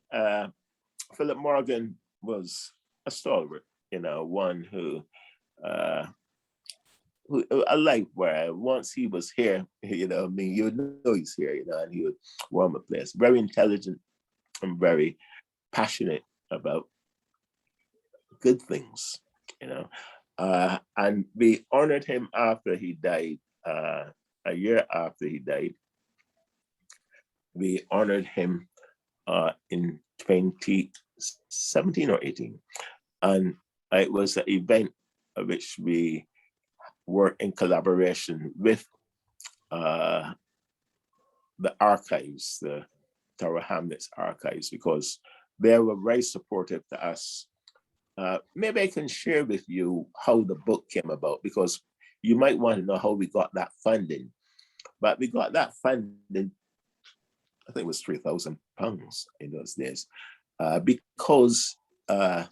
Speaker 2: Phillip Morgan was a stalwart, you know, one who I like where once he was here, you know, I mean, you would know he's here, you know, and he would warm a place. Very intelligent and very passionate about good things, you know. And we honored him after he died, a year after he died. We honored him in 2017 or 18. And it was an event which we worked in collaboration with the archives, the Tower Hamlets archives, because they were very supportive to us. Maybe I can share with you how the book came about, because you might want to know how we got that funding. But we got that funding, I think it was £3,000 in those days, because Tower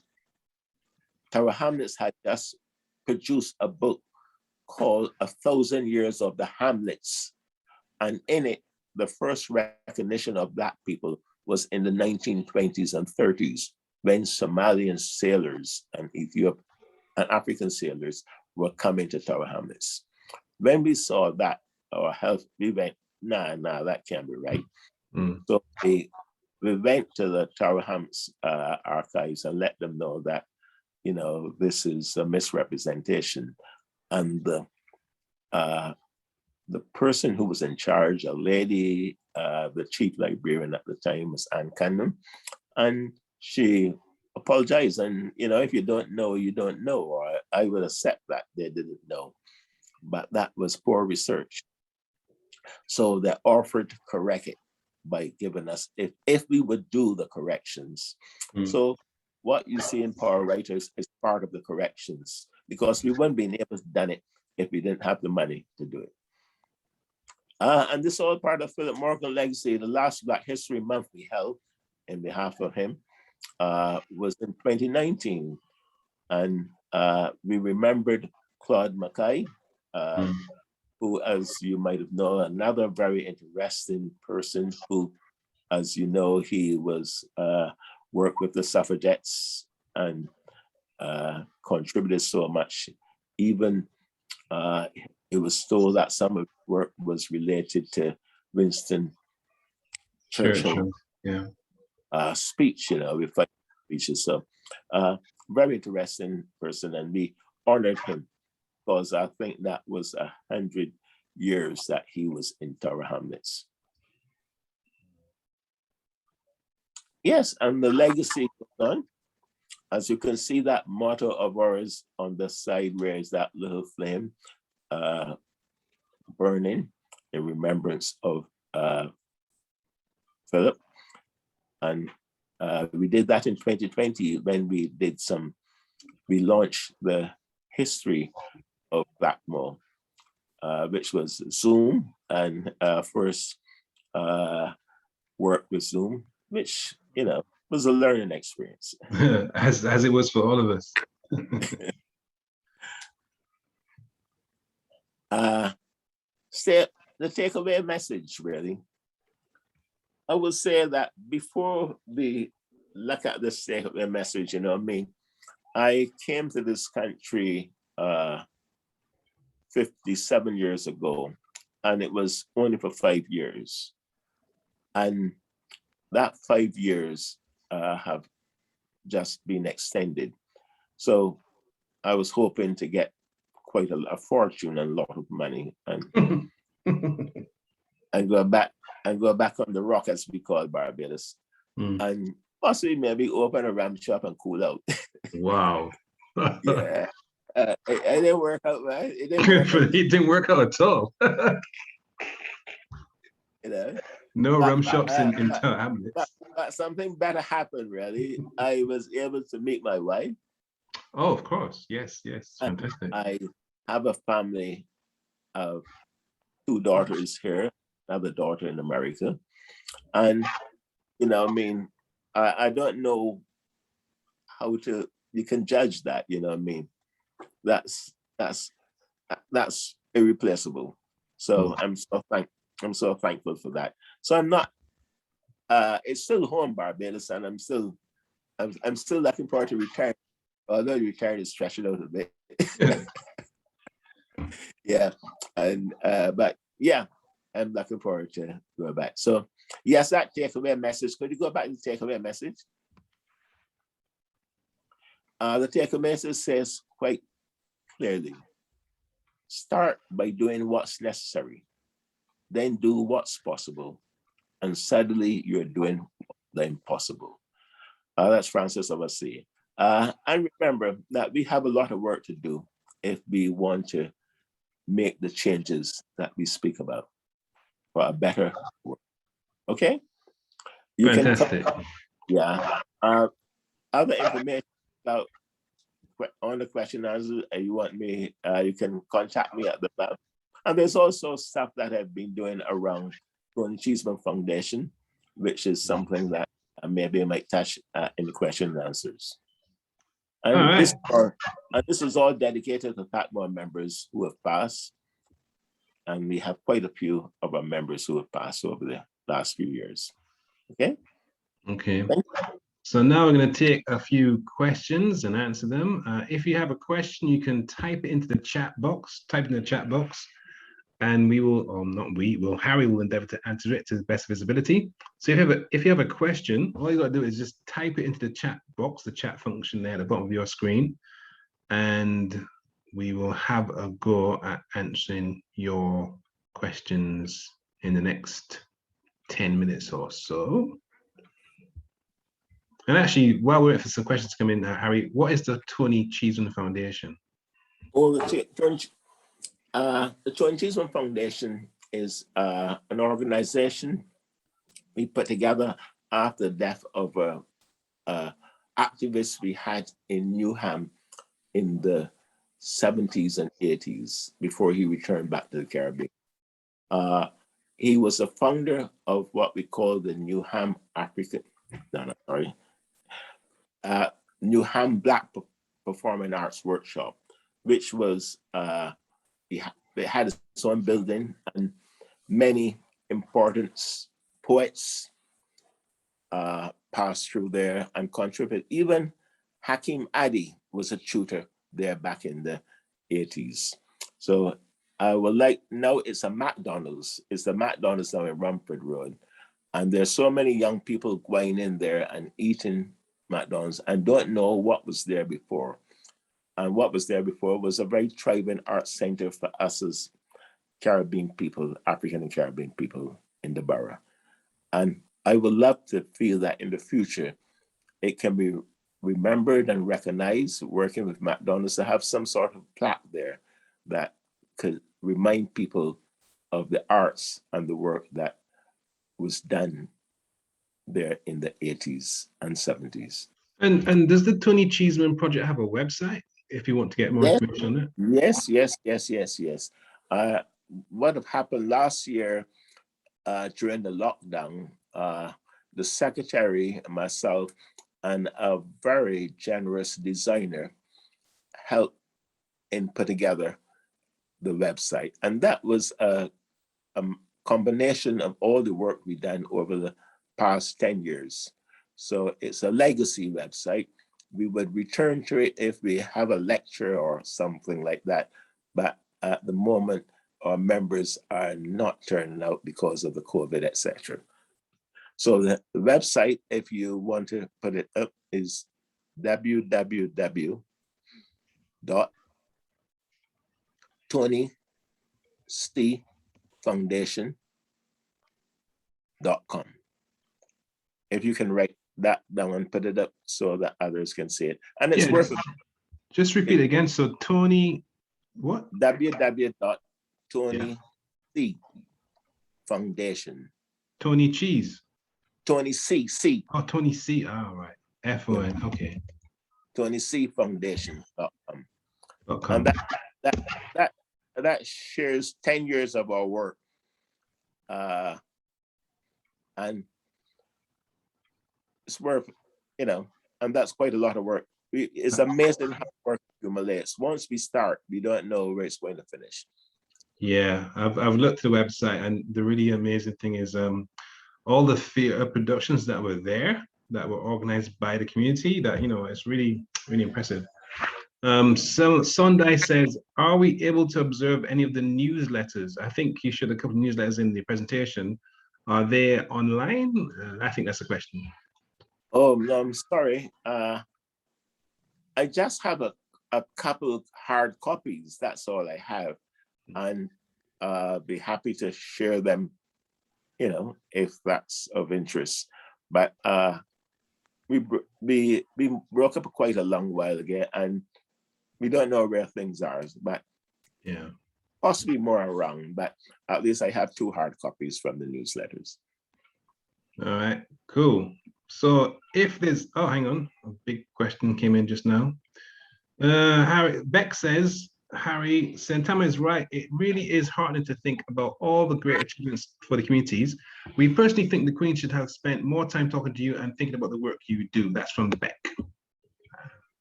Speaker 2: Hamlets had just produced a book called 1,000 Years of the Hamlets. And in it, the first recognition of Black people was in the 1920s and 30s, when Somalian sailors and Ethiopian and African sailors were coming to Tower Hamlets. When we saw that, our health, we went, nah, that can't be right. So we went to the Tower Hamlets archives and let them know that, you know, this is a misrepresentation. And the person who was in charge, a lady, the chief librarian at the time was Ann Cannon, and she apologized. And, you know, if you don't know, you don't know, or I would accept that they didn't know. But that was poor research. So they offered to correct it by giving us, if we would do the corrections. So what you see in Power Writers is part of the corrections, because we wouldn't be able to done it if we didn't have the money to do it. And this is all part of Phillip Morgan legacy. The last Black History Month we held in behalf of him was in 2019. And we remembered Claude Mackay, who, as you might have known, another very interesting person who, as you know, he was worked with the suffragettes and contributed so much. Even it was told that some of his work was related to Winston Churchill speech, you know, with speeches. So very interesting person, and we honored him because I think that was 100 years that he was in Tower Hamlets. Yes, and the legacy goes on. As you can see, that motto of ours on the side, where is that little flame burning in remembrance of Philip. And we did that in 2020 when we launched the history of THACMHO, which was Zoom, and first work with Zoom, which, you know, was a learning experience.
Speaker 1: as it was for all of us.
Speaker 2: The takeaway message, really. I would say that before we look at this takeaway message, you know what I mean, I came to this country 57 years ago, and it was only for 5 years. And that 5 years have just been extended. So I was hoping to get quite a fortune and a lot of money, and and go back on the rock, as we call Barbados, and possibly maybe open a ram shop and cool out.
Speaker 1: Wow.
Speaker 2: Yeah. It didn't work out, right? It didn't work out.
Speaker 1: At all.
Speaker 2: You know?
Speaker 1: No rum shops in Tower Hamlets.
Speaker 2: But something better happened, really. I was able to meet my wife.
Speaker 1: Oh, of course. Yes, fantastic.
Speaker 2: I have a family of 2 daughters here. I have a daughter in America. And, you know, I mean, I don't know how you can judge that, you know what I mean? That's irreplaceable. So I'm so thankful for that. So I'm not, it's still home Barbados, and I'm still looking forward to return, although return is stretching out a bit. Yeah, and but yeah, I'm looking forward to going back. So yes, that takeaway message. Could you go back to the takeaway message? The takeaway message says quite clearly: start by doing what's necessary, then do what's possible, and suddenly you're doing the impossible. That's Francis of Assisi. And remember that we have a lot of work to do if we want to make the changes that we speak about for a better world. Okay? You
Speaker 1: Fantastic.
Speaker 2: Other information about on the question and answer you want me, you can contact me at the lab. And there's also stuff that I've been doing around Tony Cheeseman Foundation, which is something that maybe I might touch in the question and answers. And this is all dedicated to THACMHO members who have passed. And we have quite a few of our members who have passed over the last few years. Okay?
Speaker 1: Okay. So now we're going to take a few questions and answer them. If you have a question, you can type it into the chat box, and we will, or not we, well, Harry will endeavor to answer it to the best visibility. So if you have a question, all you got to do is just type it into the chat box, the chat function there at the bottom of your screen, and we will have a go at answering your questions in the next 10 minutes or so. And actually, while we're waiting for some questions to come in, Harry, what is the Tony Cheeseman Foundation?
Speaker 2: Oh, the Tony Cheeseman Foundation is an organization we put together after the death of an activist we had in Newham in the 70s and 80s before he returned back to the Caribbean. He was a founder of what we call the Newham Newham Black Performing Arts Workshop, which was, it had its own building, and many important poets passed through there and contributed. Even Hakeem Addy was a tutor there back in the 80s. So I would like, now it's a McDonald's. It's the McDonald's now in Rumford Road. And there's so many young people going in there and eating McDonald's and don't know what was there before. And what was there before was a very thriving art center for us as Caribbean people, African and Caribbean people in the borough. And I would love to feel that in the future, it can be remembered and recognized, working with McDonald's, to have some sort of plaque there that could remind people of the arts and the work that was done there in the 80s and 70s.
Speaker 1: And does the Tony Cheeseman Project have a website if you want to get more information on it?
Speaker 2: Yes. What happened last year during the lockdown, the secretary, myself, and a very generous designer helped in put together the website. And that was a combination of all the work we've done over the past 10 years. So it's a legacy website. We would return to it if we have a lecture or something like that. But at the moment, our members are not turning out because of the COVID, etc. So the website, if you want to put it up, is www.tonystefoundation.com. If you can write that down and put it up so that others can see it. And it's worth it.
Speaker 1: Just repeat again. So Tony, what?
Speaker 2: www.tonystefoundation.
Speaker 1: Tony Cheese.
Speaker 2: Tony C.
Speaker 1: Oh, Tony C. All right. F-O-N. Okay.
Speaker 2: TonyCFoundation.com.
Speaker 1: And
Speaker 2: that shares 10 years of our work. And it's worth, and that's quite a lot of work. It's amazing how work accumulates. Once we start, we don't know where it's going to finish.
Speaker 1: Yeah, I've looked at the website, and the really amazing thing is all the theatre productions that were there, that were organized by the community, that, it's really, really impressive. So Sondai says, are we able to observe any of the newsletters? I think you showed a couple of newsletters in the presentation. Are they online? I think that's the question.
Speaker 2: Oh, no, I'm sorry. I just have a couple of hard copies. That's all I have. And be happy to share them, if that's of interest. But we broke up quite a long while ago, and we don't know where things are, but
Speaker 1: yeah,
Speaker 2: possibly more around. But at least I have 2 hard copies from the newsletters.
Speaker 1: All right, cool. So if there's, hang on, a big question came in just now. Harry Beck says, Harry, Santama is right. It really is heartening to think about all the great achievements for the communities. We personally think the Queen should have spent more time talking to you and thinking about the work you do. That's from Beck.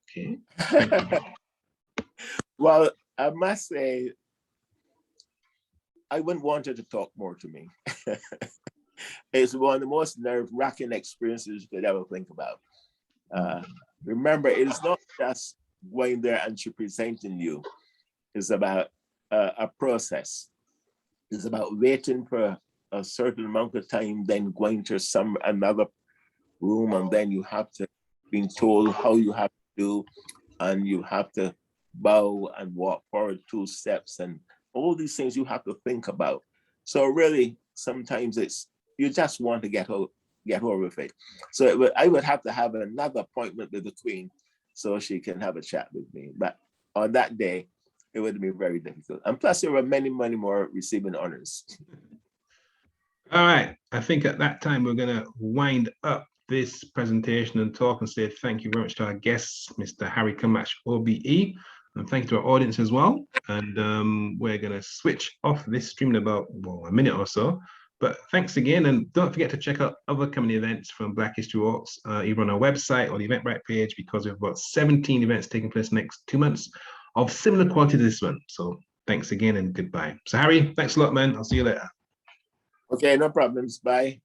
Speaker 1: Okay.
Speaker 2: Well, I must say, I wouldn't want her to talk more to me. It's one of the most nerve-wracking experiences you could ever think about. Remember, it is not just going there and she presenting you. It's about a process. It's about waiting for a certain amount of time, then going to another room, and then you have to be told how you have to do, and you have to bow and walk forward 2 steps, and all these things you have to think about. So really, sometimes you just want to get over with it. So I would have to have another appointment with the Queen so she can have a chat with me. But on that day, it would be very difficult. And plus, there were many, many more receiving honors.
Speaker 1: All right. I think at that time, we're going to wind up this presentation and talk and say thank you very much to our guests, Mr. Harry Kammerbach MBE, and thank you to our audience as well. And we're going to switch off this stream in about a minute or so. But thanks again, and don't forget to check out other coming events from Black History Walks, either on our website or the Eventbrite page, because we've got 17 events taking place next 2 months of similar quality to this one. So thanks again and goodbye. So Harry, thanks a lot, man. I'll see you later.
Speaker 2: Okay, no problems. Bye.